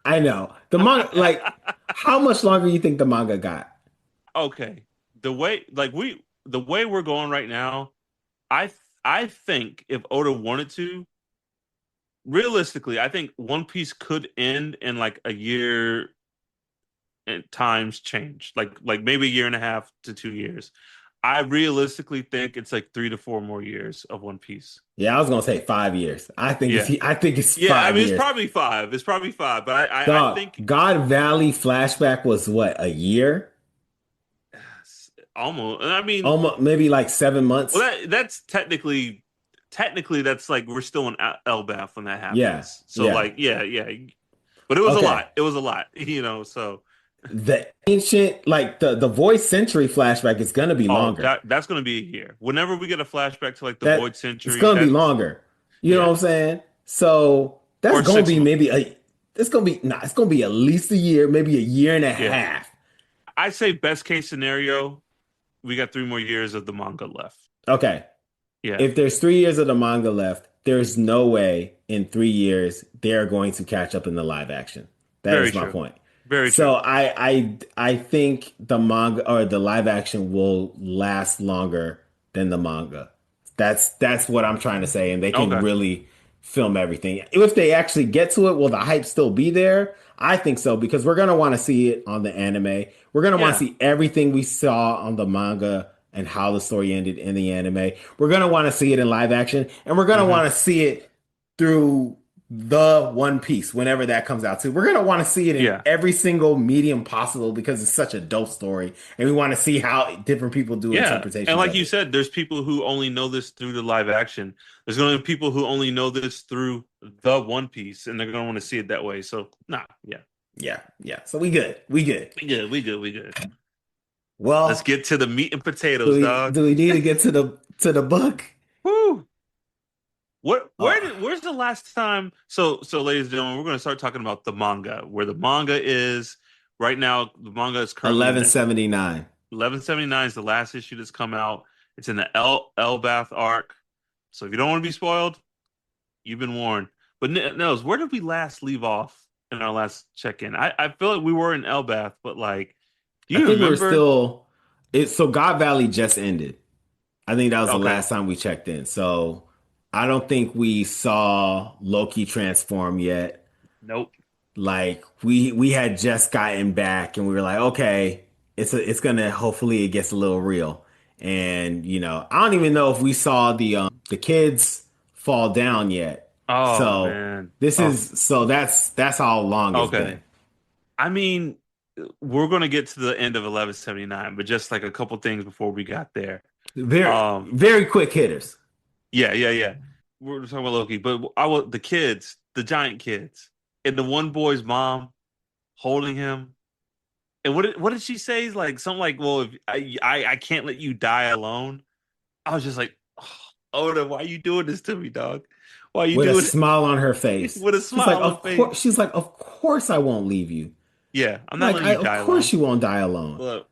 I know. The manga, like, how much longer you think the manga got? okay. The way we're going right now, I think if Oda wanted to, realistically, I think One Piece could end in like a year and times change. Like maybe a year and a half to 2 years. I realistically think it's like 3 to 4 more years of One Piece. Yeah, I was gonna say 5 years. Yeah. I think it's Yeah, I five mean it's years. probably five. It's probably five, but I Dog, think God Valley flashback was what, a year? almost. I mean, Almost maybe like well, 7 months. that's technically that's like we're still in Elbath when that Yeah, happens. So yeah. like, yeah. But it was a Okay. lot. It was a lot, So The ancient, like the Void Century flashback is gonna be oh, longer. that's gonna be a year. Whenever we get a flashback to like the Void That it's Century, gonna be that's longer. You know what yeah, I'm saying? So that's or gonna six be months. maybe a it's gonna be nah, it's gonna be at least a year, maybe a year and a Yeah, half. I say best case scenario, we got 3 more years of the manga left. Okay. Yeah, If there's 3 years of the manga left, there's no way in 3 years they're going to catch up in the live action. That very is my true, point. very So true. I think the manga or the live action will last longer than the manga. That's what I'm trying to say, and they can Okay, really film everything. If they actually get to it, will the hype still be there? I think so because we're gonna want to see it on the anime. We're gonna want to yeah, see everything we saw on the manga and how the story ended in the anime. We're gonna want to see it in live action, and we're gonna hmm want to see it through the One Piece whenever that comes out too. We're gonna want to see it in yeah. every single medium possible because it's such a dope story, and we want to see how different people do Yeah. And interpretations like of you it. said, there's people who only know this through the live action. There's going to be people who only know this through the One Piece, and they're going to want to see it that way. So, nah, yeah. Yeah, yeah. So we good. We good. We good. Let's Well, get to the meat and do potatoes, we dog. do we need to get to the book? Woo! Oh, Where's the last time? So, ladies and gentlemen, we're going to start talking about the manga, where the manga is right now. The manga is currently in the 1179. 1179 is the last issue that's come out. It's in the Elbath arc. So if you don't want to be spoiled, you've been warned. But Nels, where did we last leave off in our last check-in? I feel like we were in Elbath, but like, do I you think we were remember? still it so God Valley just ended. I think that was the Okay, last time we checked in. So I don't think we saw Loki transform yet. nope. Like we had just gotten back and we were like, okay. it's gonna hopefully it gets a little real. And I don't even know if we saw the kids fall down yet. Oh So man. this Oh, is that's how long it's okay. been. I mean, we're gonna get to the end of 1179, but just like a couple things before we got there. Very Um, very quick hitters. yeah, yeah, yeah. We're talking about Loki, but I was the kids, the giant kids, and the one boy's mom holding him. And what did she say? Like something like, "Well, if I can't let you die alone." I was just like, oh, Oda, why are you doing this to me, dog? Why are you With a doing smile on her it face. with a smile on the face? She's like, of course I won't leave you. Yeah, I'm not Like, letting you of die course alone. you won't die alone. Look,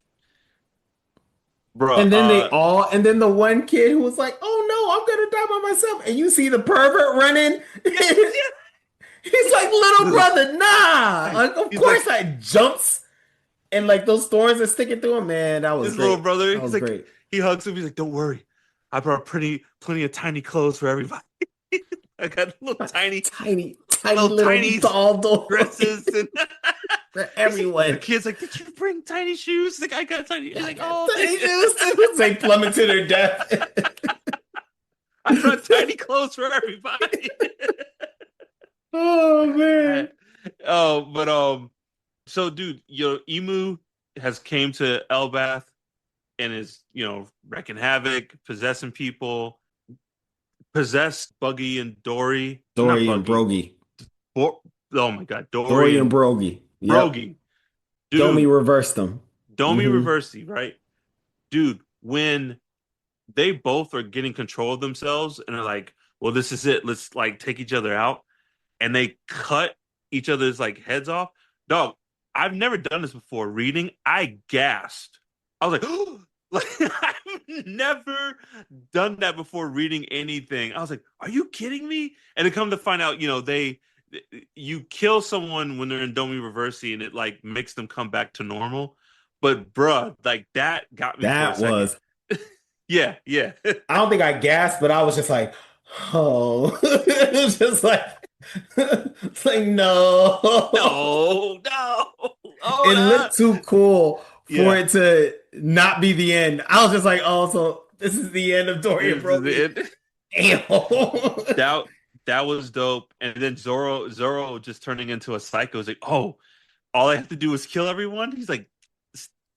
bro. And then the one kid who was like, oh no, I'm gonna die by myself. And you see the pervert running. Yes, He's like, little yes. brother, nah. Like, of He's like course I jumps and like those thorns are sticking through him. Man, that was his little great. brother. That He's was like, great. he hugs him. He's like, don't worry, I brought plenty of tiny clothes for everybody. I got Tiny little little tiny doll door dresses, and for the everyone. kid's like, did you bring tiny shoes? He's like, I got tiny. He's I like, got oh, tiny shoes too. They plummet to their death. I brought tiny clothes for everybody. Oh man. Oh, but so dude, Emu has came to Elbath and is, wrecking havoc, possessing people, possessed Buggy and Dory. Not Dory and Buggy. Brogy. Bo- oh my God, Dory Dory and and Brogy. Yep. Brogy. Domi Dude, reversed them. Domi Hmm. Reversi, right? Dude, when they both are getting control of themselves and are like, well, this is it. Let's like take each other out. And they cut each other's like heads off. Dog, I've never done this before. Reading, I gasped. I was like, oh, like I've never done that before reading anything. I was like, are you kidding me? And to come to find out, you kill someone when they're in Domi Reversi and it like makes them come back to normal. But bruh, like that got me for a That second. was, Yeah, yeah. I don't think I gasped, but I was just like, oh, it was just like, it's like, no. No, no. Oh, It no. looked too cool for Yeah. it to not be the end. I was just like, oh, so this is the end of Dorian This is Brody. it. Damn. That that was dope. And then Zoro just turning into a psycho is like, oh, all I have to do is kill everyone. He's like,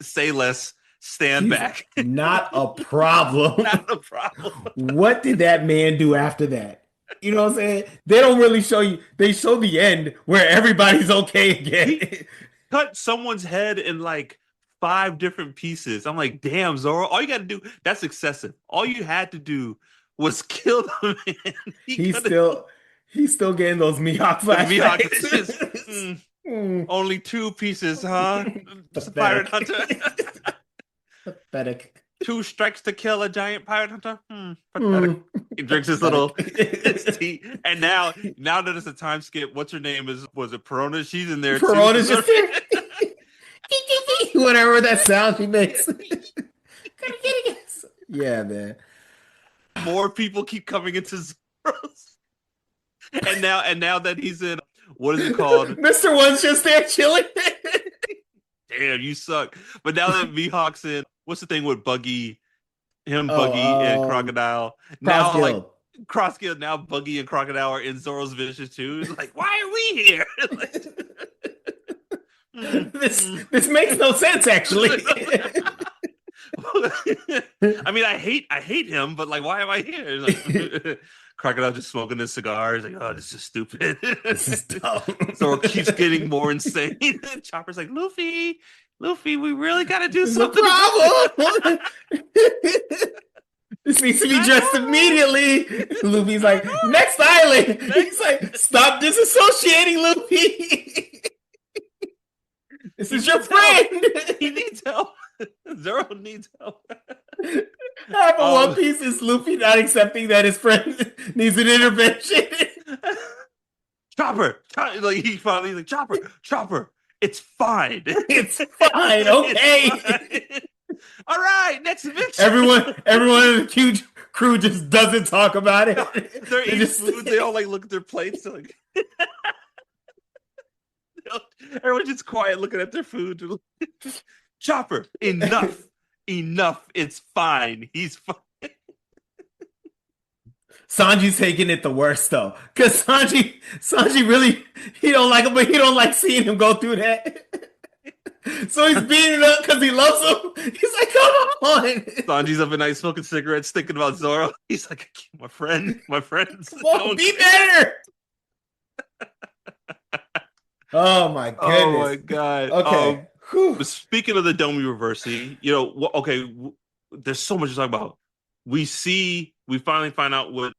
say less, stand He's like, back. not a problem. Not a problem. What did that man do after that? You know what I'm saying? They don't really show you. They show the end where everybody's okay He again. cut someone's head in like five different pieces. I'm like, damn, Zoro, all you got to do, that's excessive. All you had to do was kill the man. He He's could have, still he's still getting those Mihawk the Mihawk is just, flashbacks. Mm, only two pieces, huh? Pirate pathetic. Hunter. Pathetic. Two strikes to kill a giant pirate hunter. Pathetic. Mm, He drinks his little his pathetic. tea, and now that it's a time skip, what's her name was it Perona? She's in there too. Corona's just there. Whatever that sound he makes. Yeah, man. More people keep coming into Zeros, and now that he's in what is it called? Mr. One's just there chilling. Damn, you suck. But now that Mihawk's in, what's the thing with Buggy, Buggy, and Oh, Crocodile? Cross Now like Guild. Crosskill, now Buggy and Crocodile are in Zoro's Village too. It's like, why are we here? This makes no sense actually. I mean, I hate him, but like, why am I here? Like, Crocodile just smoking his cigar. He's like, oh, this is stupid. This is dumb. Zoro keeps getting more insane. Chopper's like, Luffy, we really got to do There's a something. problem. This needs to be addressed immediately. Luffy's like, next island. He's like, stop disassociating, Luffy. This is your friend. He needs help. Zoro needs help. Half of One Piece is Luffy not accepting that his friend needs an intervention. Chopper, like he finally like Chopper. It's fine. It's fine, okay. It's fine. All right, next adventure. Everyone in the crew just doesn't talk about it. They're eating just food. They all like look at their plates. Like everyone's just quiet, looking at their food. Chopper, enough, enough. It's fine. He's fine. Sanji's taking it the worst though, because Sanji really he don't like him, but he don't like seeing him go through that. So he's beating up because he loves him. He's like, come on, Sanji's up at night smoking cigarettes, thinking about Zoro. He's like, my friend's come on, going. be better. Oh my Oh my goodness. god. Okay. Whew. But speaking of the Domi Reversi, okay, there's so much to talk about. We finally find out what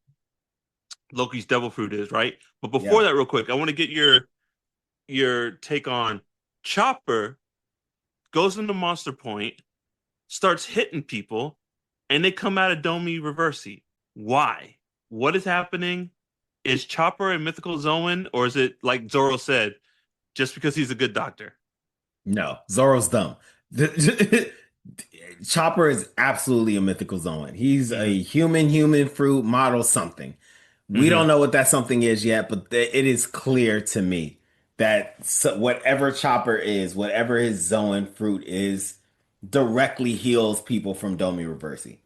Loki's devil fruit is, right? But before Yeah. that, real quick, I want to get your take on Chopper goes into Monster Point, starts hitting people, and they come out of Domi Reversi. Why? What is happening? Is Chopper a mythical Zoan, or is it like Zoro said, just because he's a good doctor? No, Zoro's dumb. Chopper is absolutely a mythical Zoan. He's Mm-hmm. a human fruit model something. We Mm-hmm. don't know what that something is yet, but it is clear to me that whatever Chopper is, whatever his Zoan fruit is, directly heals people from Domi Reversi.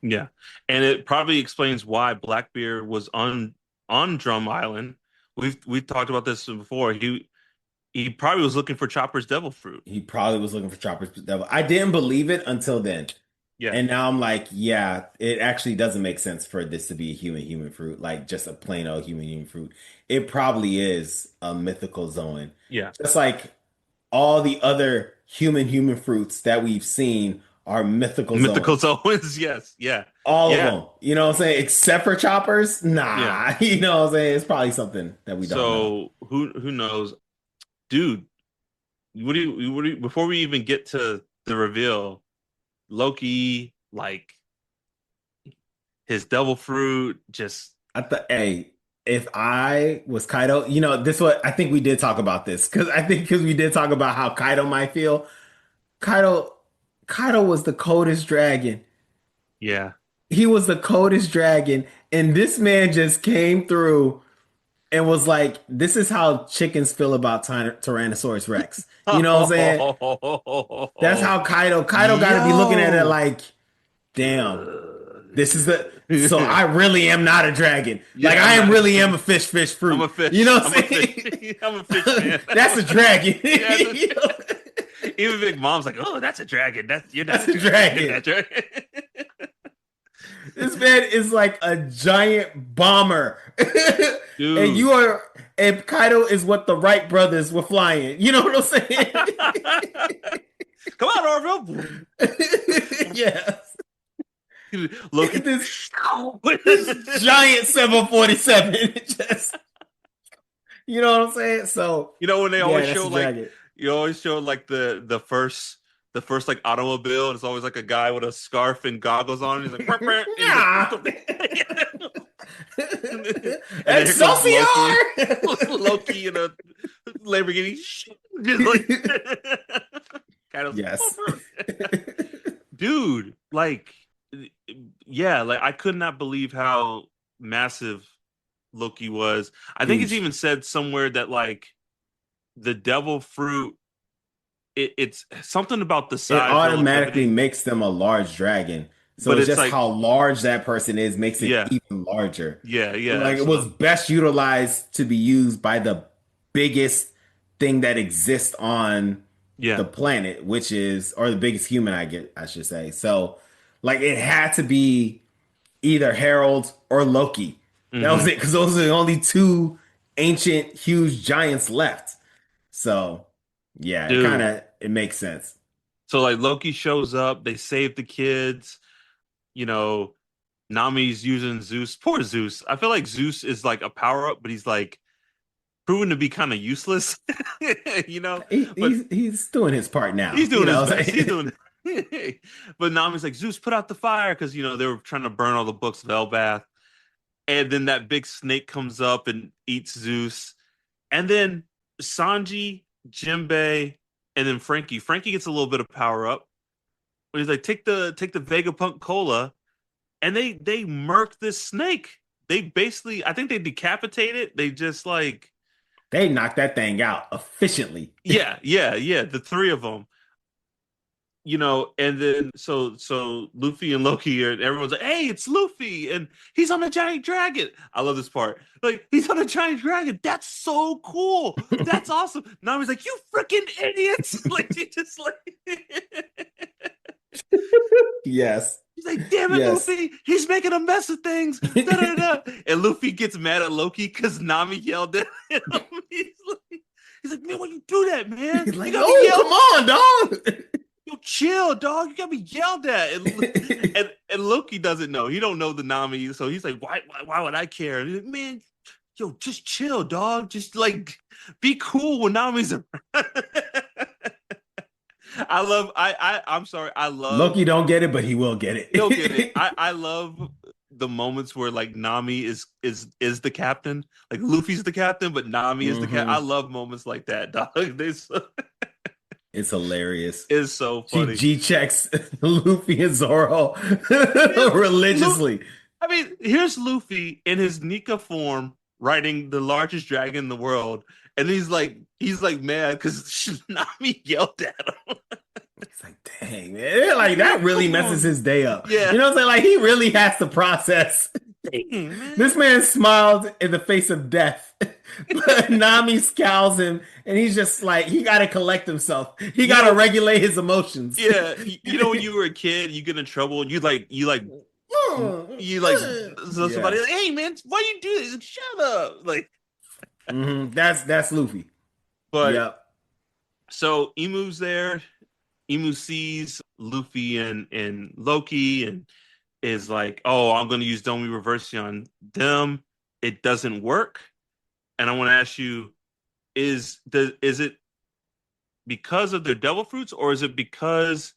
Yeah, and it probably explains why Blackbeard was on Drum Island. We've talked about this before. He probably was looking for Chopper's devil fruit. He probably was looking for Chopper's devil. I didn't believe it until then. Yeah, And now I'm like, yeah, it actually doesn't make sense for this to be a human fruit, like just a plain old human fruit. It probably is a mythical Zoan. yeah. Just like all the other human fruits that we've seen are mythical Mythical Zoans. Zoans, yes, yeah, All of yeah, them. You know what I'm saying? Except for Choppers? yeah. Nah. You know what I'm saying? It's probably something that we don't know. So who knows, dude? Before we even get to the reveal, Loki, like his devil fruit, just I thought, hey, if I was Kaido, you know, this what I think we did talk about this because we did talk about how Kaido might feel. Kaido, Kaido was the coldest dragon. yeah. He was the coldest dragon, and this man just came through and was like, "This is how chickens feel about Tyrannosaurus Rex." You know what I'm saying? That's how Kaido got to be looking at it Yo. like, "Damn, this is the." So I really am not a dragon. Yeah, Like I am really am a fish I'm a fruit. You fish. know I'm what a I'm saying? fish. I'm a fish man. That's a dragon. Yeah, even Big Mom's like, "Oh, that's a dragon. You're not That's a a dragon. You're dragon. not a dragon." This man is like a giant bomber. And Dude. you are, and Kaido is what the Wright brothers were flying. You know what I'm saying? Come on, Orville. Yes. Loki. This giant 747. Just, you know what I'm saying? So, You know when they yeah, always that's show a like dragon. you always show like the first like automobile, and it's always like a guy with a scarf and goggles on, and he's like, "Ruff, ruff," and Nah. and then here comes Excelsior! Loki in a Lamborghini, just like kind of, Yes. dude, like, yeah, like I could not believe how massive Loki was. I think it's Huge. even said somewhere that like the devil fruit, it's something about the It size automatically relativity, makes them a large dragon. So but it's it's just like, how large that person is makes it yeah, even larger. yeah. Like it was So best utilized to be used by the biggest thing that exists on yeah, the planet, which is, or the biggest human, I should say. So, like, it had to be either Harold or Loki. That was hmm it, because those are the only two ancient, huge giants left. So, yeah, dude. it makes sense. So like Loki shows up, they save the kids. You know, Nami's using Zeus. Poor Zeus. I feel like Zeus is like a power up, but he's like proven to be kind of useless. You know, but He's doing his part now. he's You doing his know, best. He's doing. But Nami's like, Zeus, put out the fire, because they were trying to burn all the books of Elbath, and then that big snake comes up and eats Zeus, and then Sanji, Jinbei, and then Frankie. Frankie gets a little bit of power up. But he's like, take the Vegapunk cola, and they murk this snake. They basically, I think they decapitate it. They just like, they knocked that thing out efficiently. yeah, the three of them. and then so Luffy and Loki and everyone's like, "Hey, it's Luffy, and he's on a giant dragon." I love this part. Like, he's on a giant dragon. That's so cool. That's awesome. Nami's like, "You freaking idiots!" Like, she just like, Yes. he's like, "Damn it, Yes. Luffy! He's making a mess of things." Da, da, da. And Luffy gets mad at Loki because Nami yelled at him. He's like, "Man, why you do that, man? He's like, You got me oh, yelled. come on, dog. Yo, chill, dog. You got me yelled at." And Loki doesn't know. He don't know the Nami, so he's like, why would I care? And he's like, "Man, yo, just chill, dog. Just like be cool when Nami's around." I'm sorry. I love Loki don't get it, but he will get it. He'll get it. I love the moments where like Nami is the captain, like Luffy's the captain, but Nami is the captain. I love moments like that, dog. It's hilarious. It's so funny. G checks Luffy and Zoro religiously. I mean, here's Luffy in his Nika form riding the largest dragon in the world, and he's like mad because Nami yelled at him. It's like, dang, man. Like, that really messes his day up. Yeah. You know what I'm saying? Like, he really has to process. Dang, man. This man smiled in the face of death. But Nami scowls him, and he's just like, he got to collect himself. He got to regulate his emotions. Yeah. When you were a kid, you get in trouble, and you like so somebody like, "Hey, man, why you do this?" Like, shut up. Like, that's Luffy. But yep. So Imu's there. Imu sees Luffy and Loki and is like, "Oh, I'm going to use Domi Reversi on them." It doesn't work. And I want to ask you, is it because of their devil fruits, or is it because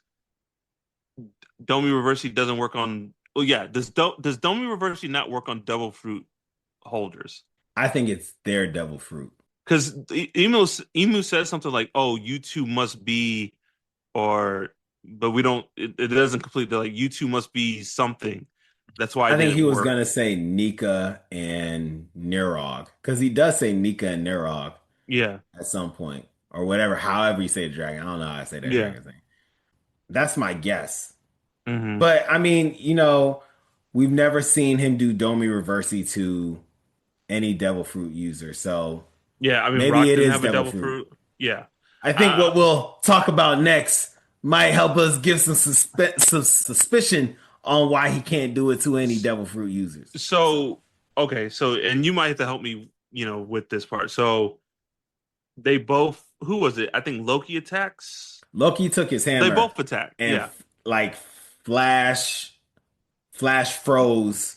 Domi Reversi doesn't work on... Oh, yeah. Does Domi Reversi not work on devil fruit holders? I think it's their devil fruit. Because Imu says something like, "Oh, you two must be..." but we don't. It doesn't complete. Like, you two must be something. That's why I think he was gonna say Nika and Nirog, because he does say Nika and Nirog. Yeah, at some point or whatever. However you say the dragon, I don't know how I say that dragon thing. That's my guess. But I mean, we've never seen him do Domi Reversi to any devil fruit user. So yeah, I mean, maybe Rock it didn't is have devil a devil fruit. Yeah. I think what we'll talk about next might help us give some suspicion on why he can't do it to any devil fruit users. So, okay. So, and you might have to help me, with this part. So they both, who was it? I think Loki attacks. Loki took his hammer. They both attack. And like Flash froze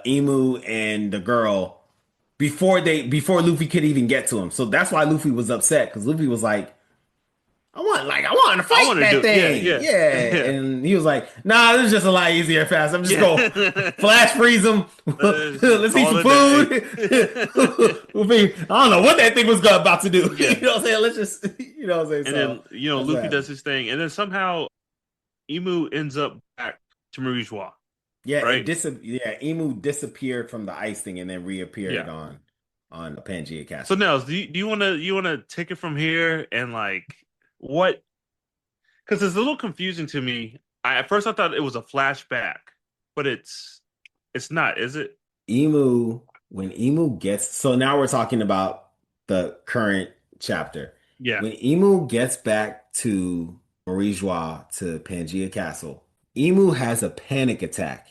Imu and the girl before Luffy could even get to him. So that's why Luffy was upset, because Luffy was like, I want to fight that thing. Yeah. And he was like, nah, this is just a lot easier and fast. I'm just going to flash freeze him. Let's eat some food. I don't know what that thing was about to do. You know what I'm saying? Let's just, you know what I'm saying? And then, Luffy does his thing. And then somehow Imu ends up back to Marijois. Yeah, right? Imu disappeared from the ice thing and then reappeared on Pangaea Castle. So Nels, do you want to take it from here and like what? Because it's a little confusing to me. At first I thought it was a flashback, but it's not, is it? When Imu gets, so now we're talking about the current chapter. Yeah. When Imu gets back to Marijois, to Pangaea Castle, Imu has a panic attack.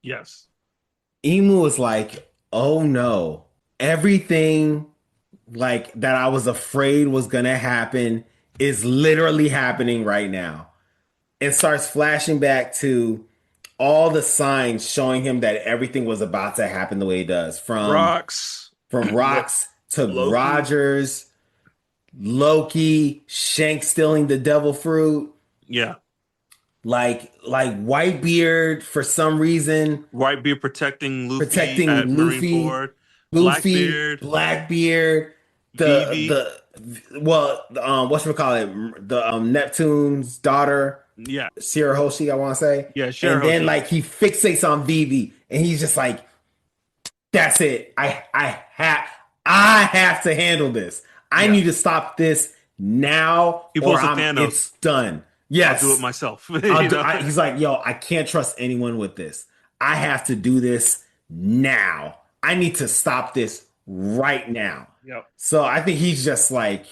Yes. Imu is like, oh no, everything like that I was afraid was gonna happen is literally happening right now. And starts flashing back to all the signs showing him that everything was about to happen the way it does. From Rocks to Loki. Rogers, Loki, Shanks stealing the devil fruit. Yeah. Like Whitebeard for some reason. Whitebeard protecting Luffy at Marineford. Blackbeard. Neptune's daughter. Yeah. Shirahoshi, I want to say. Yeah, Shirahoshi. And then like he fixates on Vivi and he's just like, that's it. I have to handle this. I need to stop this now or it's done. I'll do it Yes. myself. He's like, yo, I can't trust anyone with this. I have to do this now. I need to stop this right now. Yep. So I think he's just like,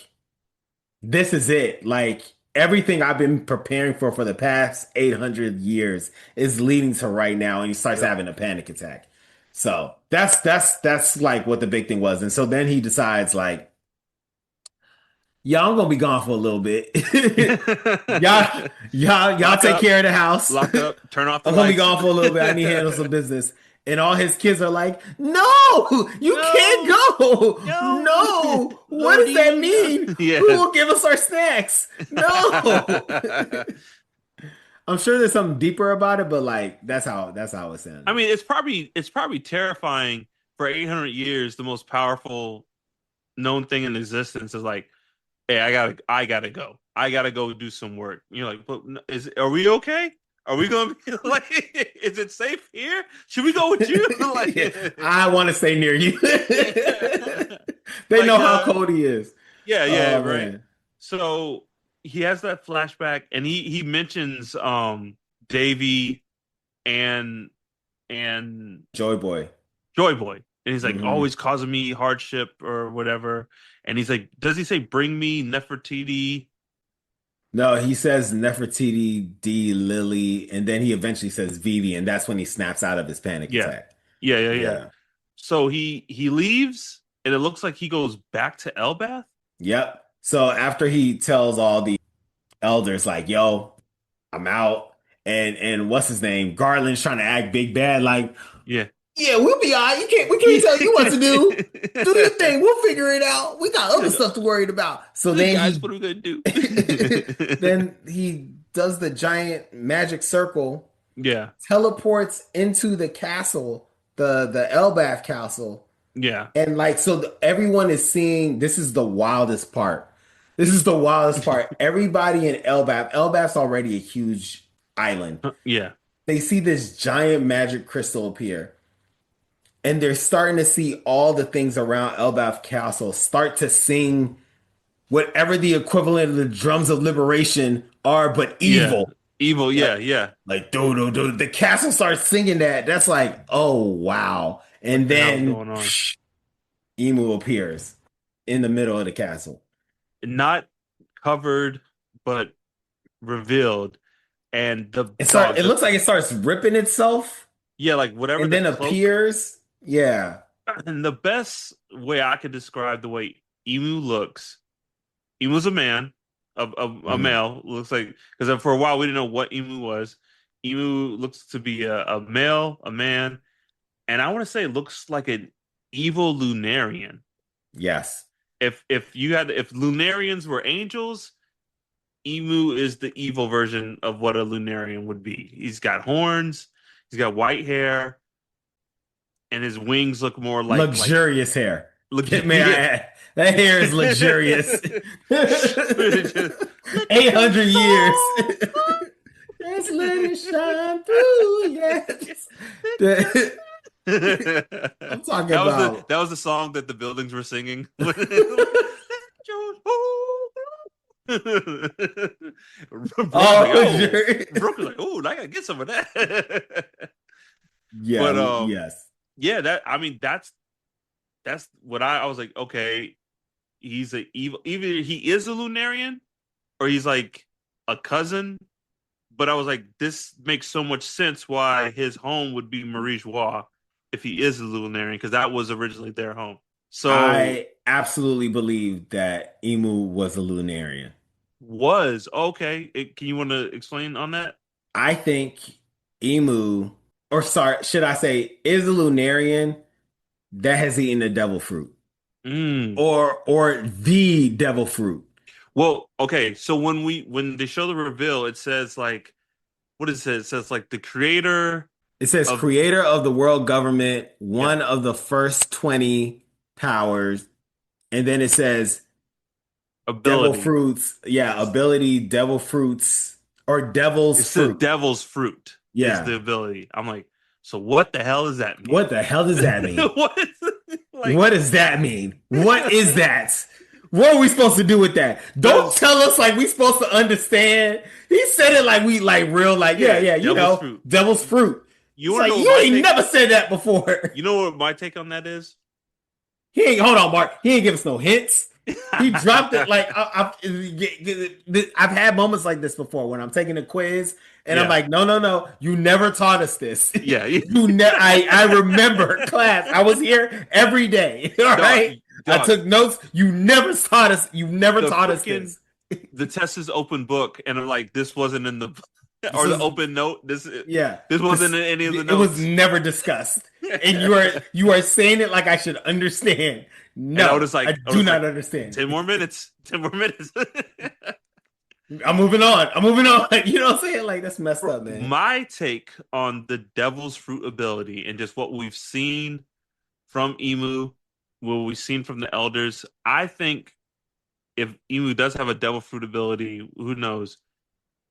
this is it. Like everything I've been preparing for the past 800 years is leading to right now. And he starts Yep. having a panic attack. So that's like what the big thing was. And so then he decides like, yeah, I'm gonna be gone for a little bit. Y'all Lock take up, care of the house. lock up, turn off the I'm gonna be lights. gone for a little bit. I need to handle some business. And all his kids are like, no, you can't No, go. no, No. What Lord does that Emu, no. mean? Yes. Who will give us our snacks? No. I'm sure there's something deeper about it, but like that's how it I sounded. mean, it's probably terrifying for 800 years. The most powerful known thing in existence is like, hey, I gotta go. I gotta go do some work. You're like, but are we okay? Are we gonna be like, is it safe here? Should we go with you? Yeah, Like, I want to stay near you. They like know how cold he is. yeah, Oh right. man. So he has that flashback, and he mentions Davy and and Joy Boy. Joy Boy, and he's like Hmm. always causing me hardship or whatever. And he's like, does he say bring me Nefertiti? No, he says Nefertiti, D, Lily, and then he eventually says Vivi, and that's when he snaps out of his panic Yeah, attack. yeah. Yeah. So he leaves, and it looks like he goes back to Elbath. Yep. So after he tells all the elders, like, yo, I'm out, and what's his name? Garland's trying to act big bad, like, Yeah. yeah, we'll be all right. We can't tell you what to do. Do your thing. We'll figure it out. We got other stuff to worry about. So Hey then guys, he what are we gonna do? then he does the giant magic circle, Yeah, teleports into the castle, the Elbath castle, yeah, and like everyone is seeing. This is the wildest part. This is the wildest part. Everybody in Elbath's already a huge island. yeah, They see this giant magic crystal appear, and they're starting to see all the things around Elbath Castle start to sing whatever the equivalent of the drums of liberation are, but yeah. evil. Evil, Like, yeah. like do do do. The castle starts singing that. That's like, oh wow. What And the hell's then going on? Emu appears in the middle of the castle. Not covered, but revealed, and the It start. dog, It looks like it starts ripping itself, yeah, like whatever and the then cloak. appears. Yeah. And the best way I could describe the way Emu looks, Emu's a man, a Mhm. male. Looks like because for a while we didn't know what Emu was. Emu looks to be a male, a man, and I want to say looks like an evil Lunarian. Yes. If Lunarians were angels, Emu is the evil version of what a Lunarian would be. He's got horns, he's got white hair, and his wings look more like Luxurious hair. May I yeah. add? That hair is luxurious. Just, let the sun 800 years. fall. Just let it shine through. Yes. I'm talking about. That was the song that the buildings were singing. Brooke was like, Oh, oh, sure. Brooke was like, oh, I gotta get some of that. Yeah, But yes. yeah, that I mean, that's what I was like. Okay, he's a evil. Either he is a Lunarian, or he's like a cousin. But I was like, this makes so much sense why his home would be Marie Joie if he is a Lunarian, because that was originally their home. So I absolutely believe that Emu was a Lunarian. was okay. Can you want to explain on that? I think Emu, or sorry, should I say, is a Lunarian that has eaten the devil fruit, Mm. or the devil fruit. Well, okay. So when they show the reveal, it says like, what does it say? It says like the creator It says of creator of the world government, yeah one of the first 20 powers, and then it says devil ability. fruits. Yeah, It's ability, devil fruits, or devil's it's the fruit. devil's fruit is the Yeah. ability. I'm like, so what the hell does that mean? What the hell does that mean? What is like What does that mean? What is that? What are we supposed to do with that? Don't Because tell us like we supposed to understand. He said it like we like real like yeah, yeah, yeah, devil's fruit. devil's fruit. You It's want to like know what you my ain't take? never said that before. You know what my take on that is? He ain't hold on, Mark. He ain't give us no hints. He dropped it like I've had moments like this before when I'm taking a quiz and I'm Yeah, like, no, no, no, you never taught us this. yeah. I remember class. I was here every day. All Dog, right, I dog. took notes. You never taught us. You never The taught us freaking this. the test is open book, and I'm like, this wasn't in the This or the was open note. yeah. This wasn't in any of the It was notes. never discussed, and you are saying it like I should understand. And No, I I do was not like, understand. 10 more minutes, 10 more minutes. I'm moving on. I'm moving on. You know what I'm saying? Like that's messed Bro, up, man. my take on the Devil's Fruit ability and just what we've seen from Emu, what we've seen from the Elders, I think if Emu does have a Devil Fruit ability, who knows?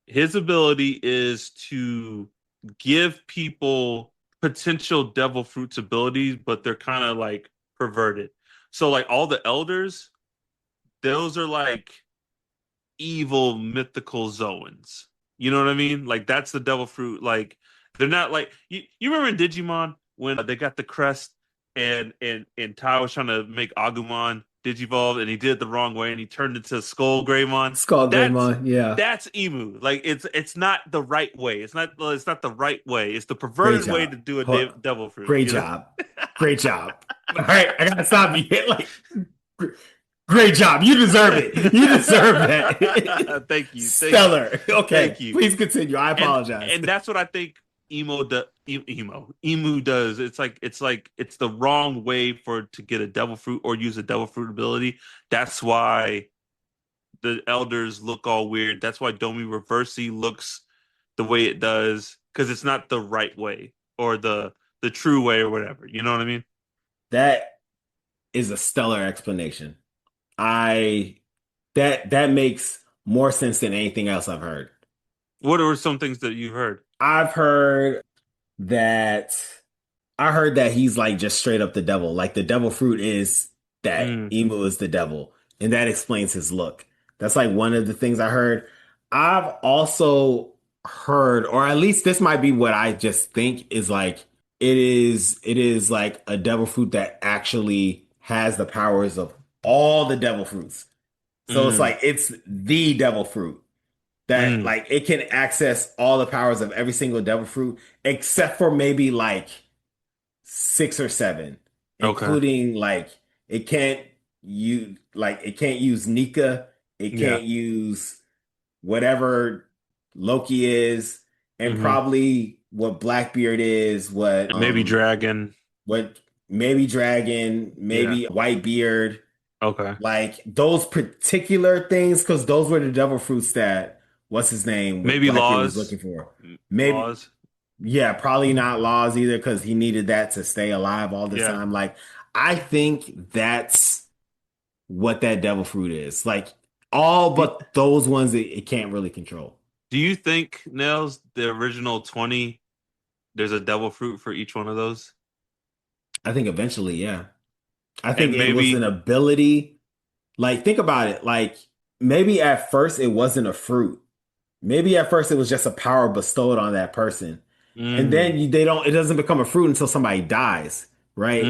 His ability is to give people potential Devil Fruits abilities, but they're kind of like perverted. So like all the Elders, those are like evil mythical Zoans. You know what I mean? Like that's the devil fruit. Like they're not like you remember in Digimon when they got the crest and Tai was trying to make Agumon Digivolve and he did it the wrong way and he turned into Skull Greymon. Skull That's Greymon, yeah. that's Emu. Like it's not the right way. It's not the right way. It's the Great perverted way job. to do a Ho- devil fruit. Great You know? job. Great job. All right, I gotta stop you. Like, great job. You deserve it. You deserve that. Thank you. Stellar. Thank Okay, you. please continue. I apologize. And that's what I think emu does. It's the wrong way for to get a devil fruit or use a devil fruit ability. That's why the elders look all weird. That's why Domi Reversi looks the way it does because it's not the right way or the true way or whatever. You know what I mean? That is a stellar explanation. I that makes more sense than anything else I've heard. What are some things that you've heard? I've heard that I heard that he's like just straight up the devil. Like the devil fruit is that Mm, Emu is the devil, and that explains his look. That's like one of the things I heard. I've also heard, or at least this might be what I just think is like it is like a devil fruit that actually has the powers of all the devil fruits. So it's mm, like it's the devil fruit that mm. like it can access all the powers of every single devil fruit except for maybe like six or seven, Okay. including like it can't use Nika, it Yeah. can't use whatever Loki is, and Hmm. probably what Blackbeard is, And maybe Dragon. what maybe Dragon, Yeah. maybe Whitebeard, Okay. like those particular things, because those were the devil fruits that what's his name with Maybe Blackbeard was Laws. looking for. Maybe Laws. yeah, probably not Laws either because he needed that to stay alive all the Yeah. time. Like, I think that's what that devil fruit is. Like, all Do, but those ones it can't really control. do you think, Nels, the original 20, there's a devil fruit for each one of those? I think eventually, yeah. I think And it was an maybe, ability. Like, think about it. Like, maybe at first it wasn't a fruit. Maybe at first it was just a power bestowed on that person. And then mm, it doesn't become a fruit until somebody dies, right?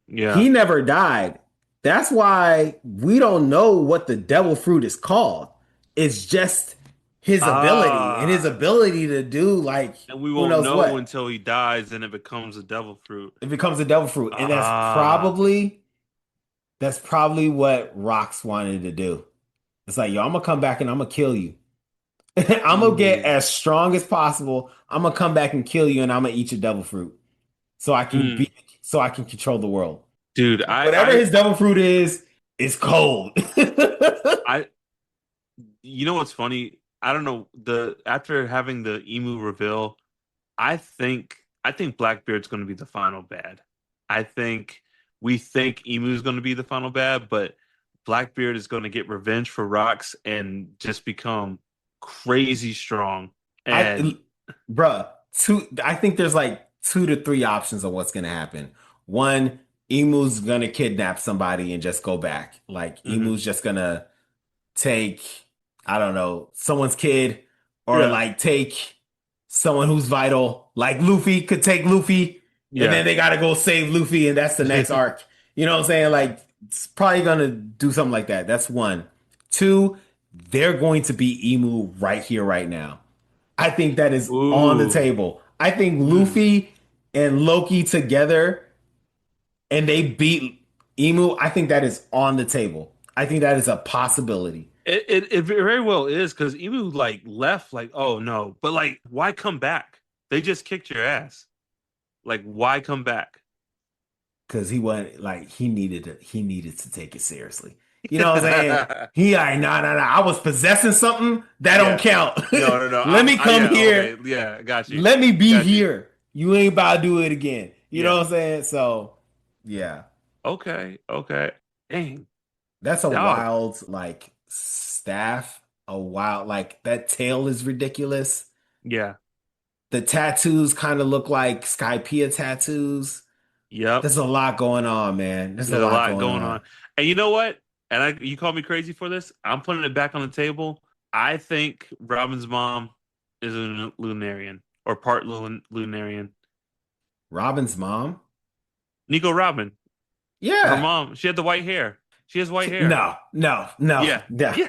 yeah. He never died. That's why we don't know what the devil fruit is called. It's just his ability and his Ah, ability to do like and we who won't knows know what. until he dies and it becomes a devil fruit. It becomes a devil fruit. And Ah, that's probably what Rox wanted to do. It's like, yo, I'm gonna come back and I'm gonna kill you. I'm gonna get mm, as strong as possible. I'm gonna come back and kill you and I'm gonna eat your devil fruit. So I can mm. be so I can control the world. Dude, Whatever his devil fruit is cold. I, you know what's funny? I don't know after having the emu reveal, I think Blackbeard's going to be the final bad. I think we think Emu's going to be the final bad, but Blackbeard is going to get revenge for Rocks and just become crazy strong. And I bruh, I think there's like two to three options of what's gonna happen. One, Emu's gonna kidnap somebody and just go back. Like Hmm. Emu's just gonna take, I don't know, someone's kid or Yeah. like take someone who's vital. Like Luffy could take Luffy and Yeah. then they gotta go save Luffy and that's the next arc. You know what I'm saying? Like it's probably gonna do something like that. That's one. Two, they're going to be Emu right here, right now. I think that is on the Ooh. table. I think Mm. Luffy and Loki together and they beat Emu. I think that is on the table. I think that is a possibility. It very well is because Emu like left like, oh no, but like why come back? They just kicked your ass. Like why come back? Because he wasn't like he needed to take it seriously. You know what I'm saying? He like, nah. I was possessing something that don't Yeah. count. No, no, no. Let me come Yeah, okay. here. Yeah, got you. Let me be Got you. here. You ain't about to do it again. You know Yeah. what I'm saying? So yeah. Okay. Okay. Dang. That's a Dog. wild like staff. A wild like that tail is ridiculous. Yeah. The tattoos kind of look like Skypiea tattoos. Yep. There's a lot going on, man. There's a There's a lot lot going going on. on. And you know what? And you call me crazy for this. I'm putting it back on the table. I think Robin's mom is a Lunarian or part Lunarian. Robin's mom? Nico Robin. Her Yeah. mom, she had the white hair. She has white hair. No, no, no, Yeah. no, Yeah.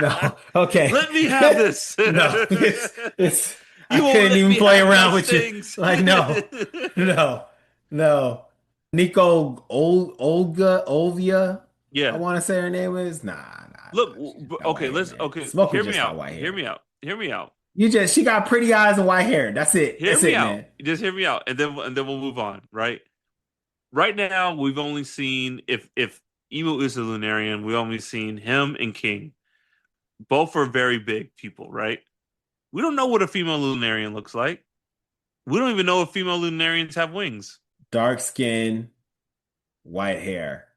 no. Okay. Let me have this. No, it's I You won't couldn't let even me play have around nice with you. things. Like, no, no, no. Nico Olvia, I Yeah. want to say her name is. Nah. Look, She got white okay, hair, let's man. okay, Smoker hear me just got out. white Hear hair. me out. Hear me out. She got pretty eyes and white hair. That's it. Hear That's me it, out. man. Just hear me out. And then we'll move on, right? Right now, we've only seen if Emo is a Lunarian, we've only seen him and King. Both are very big people, right? We don't know what a female Lunarian looks like. We don't even know if female Lunarians have wings. Dark skin, white hair.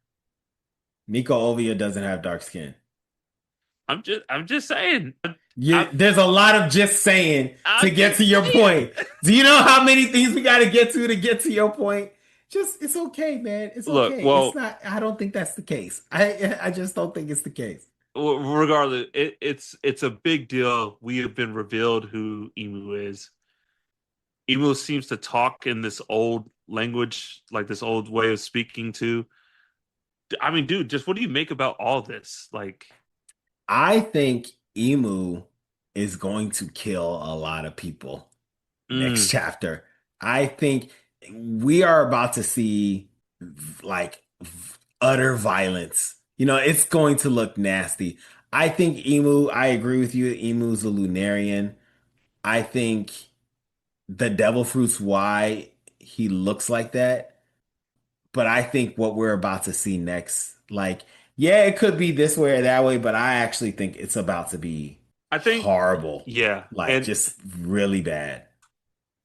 Nico Olvia doesn't have dark skin. I'm just saying. I'm, There's a lot of just saying to I'm get just to your saying. point. Do you know how many things we got to get to your point? Just, it's okay, man. It's Look, okay. It's well, not, I don't think that's the case. I just don't think it's the case. regardless, it's a big deal. We have been revealed who Emu is. Emu seems to talk in this old language, like this old way of speaking too. I mean, dude, just what do you make about all this? Like, I think Emu is going to kill a lot of people next mm, chapter. I think we are about to see like utter violence. You know, it's going to look nasty. I think I agree with you. Emu's a Lunarian. I think the devil fruit's why he looks like that. But I think what we're about to see next, like, yeah, it could be this way or that way, but I actually think it's about to be I think, horrible. yeah, Like, and just really bad.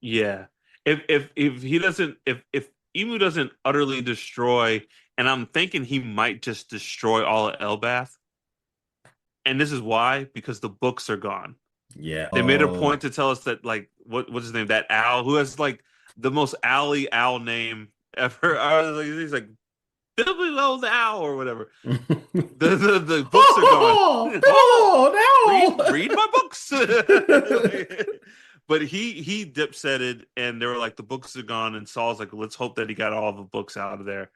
yeah, if he doesn't, if Emu doesn't utterly destroy, and I'm thinking he might just destroy all of Elbath, and this is why because the books are gone. Yeah. They made a Oh. point to tell us that like what's his name? That owl who has like the most alley owl name ever. I was like, he's like Billy Low the owl or whatever. The books are gone. Oh, read no, read my books. no. But he dipsetted and they were like the books are gone and Saul's like let's hope that he got all the books out of there.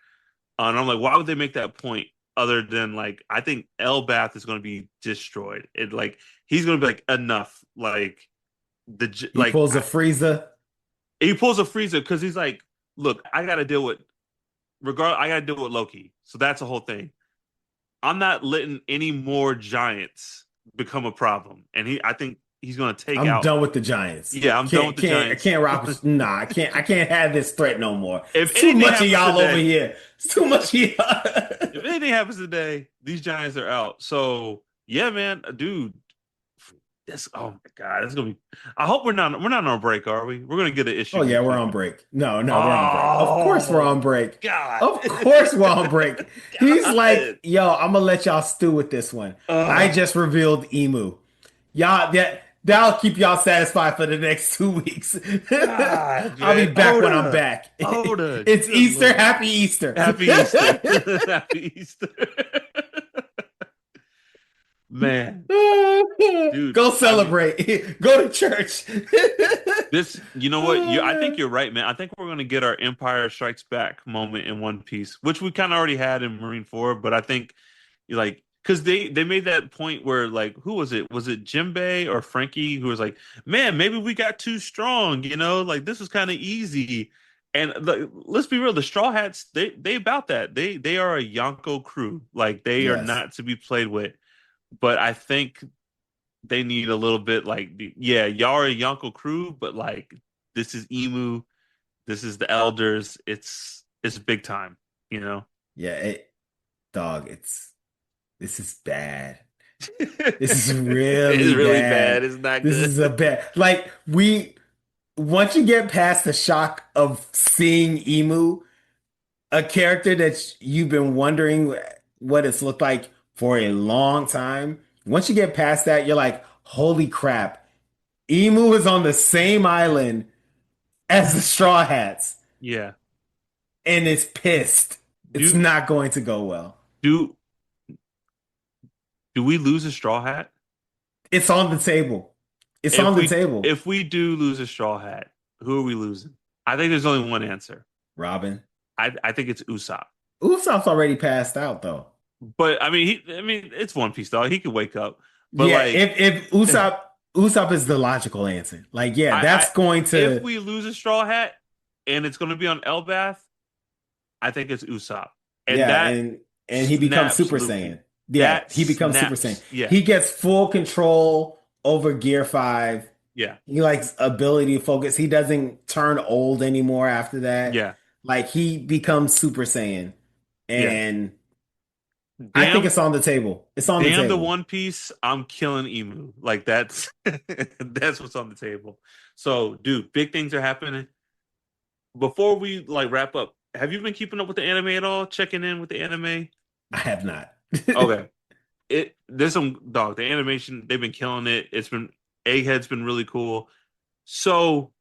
And I'm like why would they make that point other than like I think Elbath is going to be destroyed. It like he's going to be like enough like He pulls a I, freezer. he pulls a freezer because he's like look I got to deal with I got to deal with Loki. So that's the whole thing. I'm not letting any more giants become a problem. And I think he's going to take I'm out. done with the Giants. Yeah, I'm done with the I Giants. can't rock with, nah, I can't have this threat no more. If It's too anything much of happens y'all over today, here. It's too much of if y'all. anything happens today, these Giants are out. So yeah, man, dude, this. Oh my god, that's gonna be. I hope we're not on a break, are we? We're gonna get an issue Oh yeah, next we're week. on break. No, we're on break. Of course we're Oh on break. god, Of course we're on break. He's like, god. yo, I'm gonna let y'all stew with this one. I just revealed Emu. Y'all, That'll keep y'all satisfied for the next 2 weeks. God, I'll be man. back when I'm Oda. back. Oda. It's Good Easter. Lord. Happy Easter. Happy Easter. Happy Easter. Man, dude, Go I mean, celebrate. Go to church. you know what? I think you're right, man. I think we're going to get our Empire Strikes Back moment in One Piece, which we kind of already had in Marine 4, but I think like because they made that point where like who was it? Was it Jimbei or Frankie who was like, "Man, maybe we got too strong, like this was kind of easy." And like, let's be real, the Straw Hats they about that. They are a Yonko crew. Like they are Yes. not to be played with. But I think they need a little bit like yeah, y'all are a Yonko crew, but like this is Emu, this is the elders. It's big time, you know. Yeah, dog, this is bad. This is It's really really bad. bad. It's not This good. is a bad. Like once you get past the shock of seeing Emu, a character that you've been wondering what it's looked like for a long time. Once you get past that, you're like, holy crap. Emu is on the same island as the Straw Hats Yeah. and it's pissed. It's Do not going to go well. do do we lose a straw hat? It's on the table. It's on If the we table. if we do lose a straw hat, who are we losing? I think there's only one answer. Robin. I think it's Usopp. Usopp's already passed out though. But I mean it's One Piece dog. He could wake up. But Yeah, like if Usopp is the logical answer. Like, yeah, I that's going if to we lose a straw hat and it's going to be on Elbath, I think it's Usopp, and yeah, that and he becomes snaps Super Luffy. Saiyan. Yeah, That he becomes Super Saiyan. snaps. Yeah, He gets full control over Gear 5. yeah, He likes ability to focus. He doesn't turn old anymore after that. yeah, Like he becomes Super Saiyan. yeah. And I think Damn, it's on the table. It's on the damn the table. One Piece. I'm killing Emu. Like that's that's what's on the table. So, dude, big things are happening. Before we like wrap up, have you been keeping up with the anime at all? Checking in with the anime? I have not. Okay. There's some dog, the animation, they've been killing it. Egghead's been really cool. So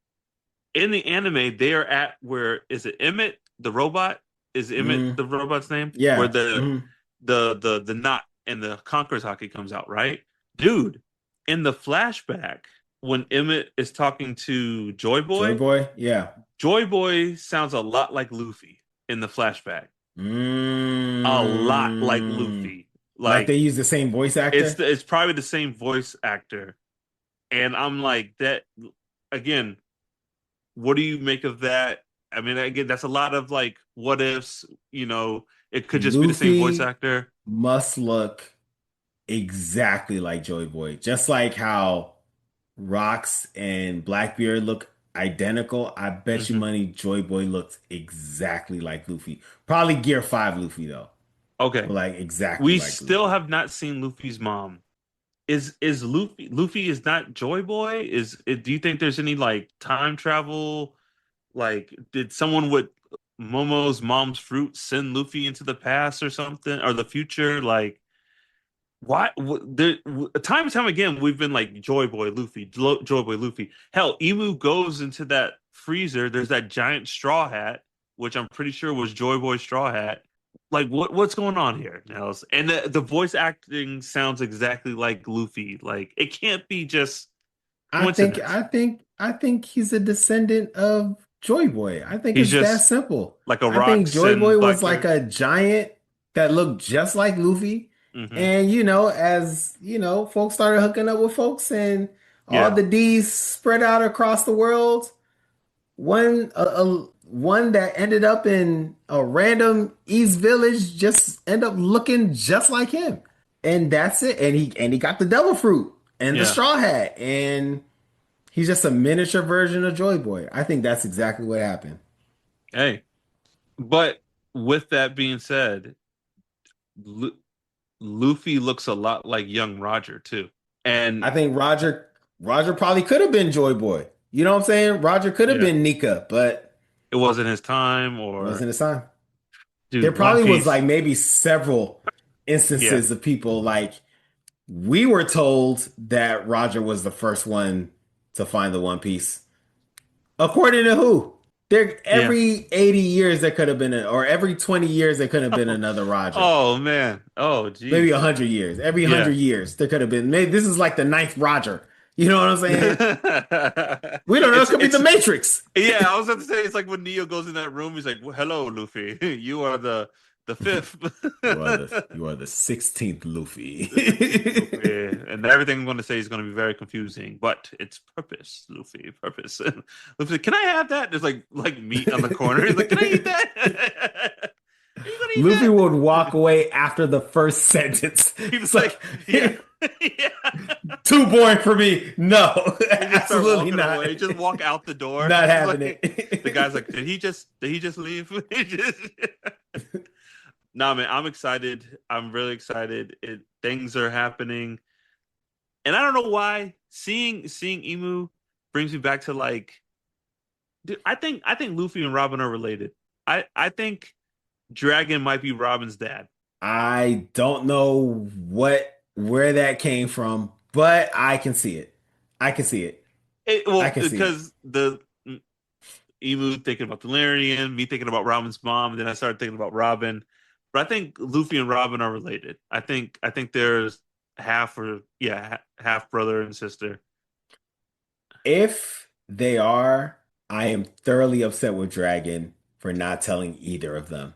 in the anime, they are at where is it Emmett the robot? Is Emmett Mm, the robot's name? Where yeah. the Mhm. the knot and the Conqueror's Hockey comes out, right? Dude, in the flashback, when Emmett is talking to Joy Joy Boy, Boy? Yeah. Joy Boy sounds a lot like Luffy in the flashback. A lot like Mm. Luffy. Like they Like use the same voice actor? it's probably the same voice actor. And I'm like that again, what do you make of that? I mean, again, that's a lot of like what ifs, it could just be the same voice Luffy actor. must look exactly like Joy Boy. Just like how Rocks and Blackbeard look identical. I bet you Hmm. money Joy Boy looks exactly like Luffy. Probably Gear 5 Luffy though. Okay. But like exactly We like still Luffy. have not seen Luffy's mom. Is Luffy is not Joy Boy? Do you think there's any like time travel? Like, did someone with Momo's mom's fruit send Luffy into the past or something, or the future? Like, why? Time and time again, we've been like Joy Boy Luffy, Joy Boy Luffy. Hell, Emu goes into that freezer. There's that giant straw hat, which I'm pretty sure was Joy Boy's straw hat. Like, what's going on here, Nels? And the voice acting sounds exactly like Luffy. Like, it can't be just I think coincidence. I think I think he's a descendant of Joy Boy. I think He's it's that just simple. like a I think Rocks Joy and Boy was like Blackbeard. a giant that looked just like Luffy. Hmm. And as folks started hooking up with folks and all Yeah, the D's spread out across the world, one that ended up in a random East Village just end up looking just like him. And that's it. And he got the devil fruit and the yeah. straw hat. And he's just a miniature version of Joy Boy. I think that's exactly what happened. Hey, but with that being said, Lu Luffy looks a lot like young Roger too. I And think Roger probably could have been Joy Boy. You know what I'm saying? Roger could have yeah, been Nika, but it wasn't his time it or wasn't his time. There dude, One probably was Piece. like maybe several Yeah. instances of people like We were told that Roger was the first one to find the One Piece. According to who? There Yeah. every 80 years there could have been or every 20 years there could have been another Roger. Oh man. Oh Maybe geez. 100 years. Every Yeah. 100 years there could have been. Maybe this is like the ninth Roger. You know what I'm saying? We don't know. It it's could be the it's Matrix. yeah, I was about to say it's like when Neo goes in that room, he's like, well, "Hello, Luffy. You are the fifth, You are the 16th the 16th Luffy. Luffy." And everything I'm going to say is going to be very confusing, but it's purpose, Luffy, purpose. Luffy's like, "Can I have that?" There's like meat on the corner. He's like, "Can I eat that? Are you gonna eat Luffy would that?" walk away after the first sentence. He was So, like, "Yeah, yeah." too boring for me. No, He just start absolutely walking not. away. Just walk out the door. Not He's having like, the it. guy's like, did he just leave? He just... Nah, man, I'm excited. I'm really excited. Things are happening, and I don't know why. Seeing Emu brings me back to like, dude, I think Luffy and Robin are related. I think Dragon might be Robin's dad. I don't know where that came from, but I can see it. I can see it. I Well, can see it. because the Emu thinking about the Larian, me thinking about Robin's mom, and then I started thinking about Robin. But I think Luffy and Robin are related. I think there's half brother and sister. If they are, I am thoroughly upset with Dragon for not telling either of them.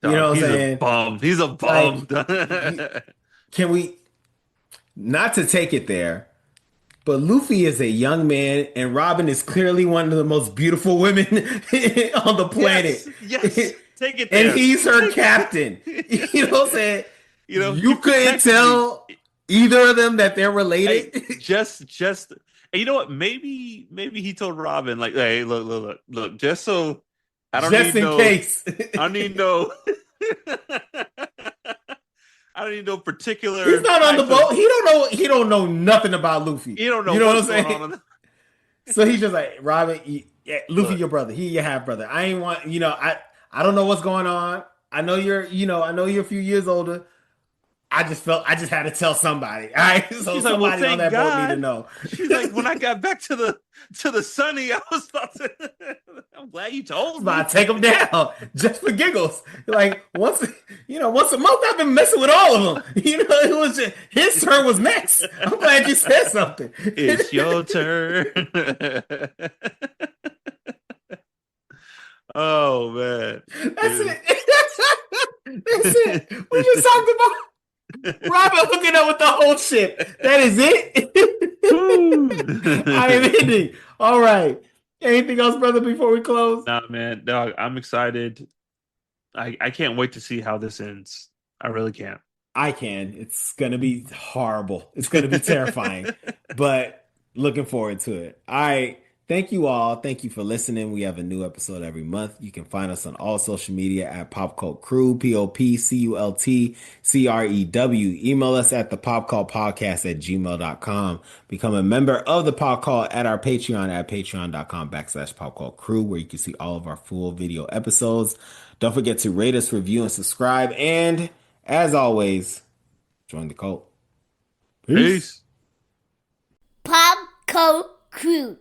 You know Dog, what I'm he's a saying? bum. He's a Like, bum. you, can we not to take it there, but Luffy is a young man, and Robin is clearly one of the most beautiful women on the planet. Yes, yes. Take it And there. he's her Take captain. it. You know what I'm saying? He You couldn't protected me. tell either of them that they're Hey, related. just. And you know what? Maybe he told Robin like, "Hey, look. Just so I don't Just need in no. case. I don't need no. I don't need no He's particular not on the type of. boat. He don't know nothing about Luffy. You don't know You know what what's I'm going saying? on. So he's just like, Robin, yeah, Luffy, Look, your brother. He your half brother. I ain't want, I don't know what's going on. I know you're a few years older. I just had to tell somebody. All right. So she's like, well, somebody on thank that boat need to God. know. She's like, when I got back to the sunny, I was about to. I'm glad you told About me. to take him down just for giggles. Like once a month I've been messing with all of them. It was just his turn was next. I'm glad you said something. It's your turn. Oh man. That's it. That's it. We just talked about Robin hooking up with the whole ship. That is it. I am ending. All right. Anything else, brother, before we close? Nah, man, dog, I'm excited. I can't wait to see how this ends. I really can't. I can. It's gonna be horrible. It's gonna be terrifying, but looking forward to it. All right. Thank you all. Thank you for listening. We have a new episode every month. You can find us on all social media at Pop Cult Crew, PopCultCrew. Email us at the popcultpodcast@gmail.com. Become a member of the Pop Cult at our Patreon at patreon.com/popcultcrew, where you can see all of our full video episodes. Don't forget to rate us, review, and subscribe. And as always, join the cult. Peace. Peace. Pop Code Crew.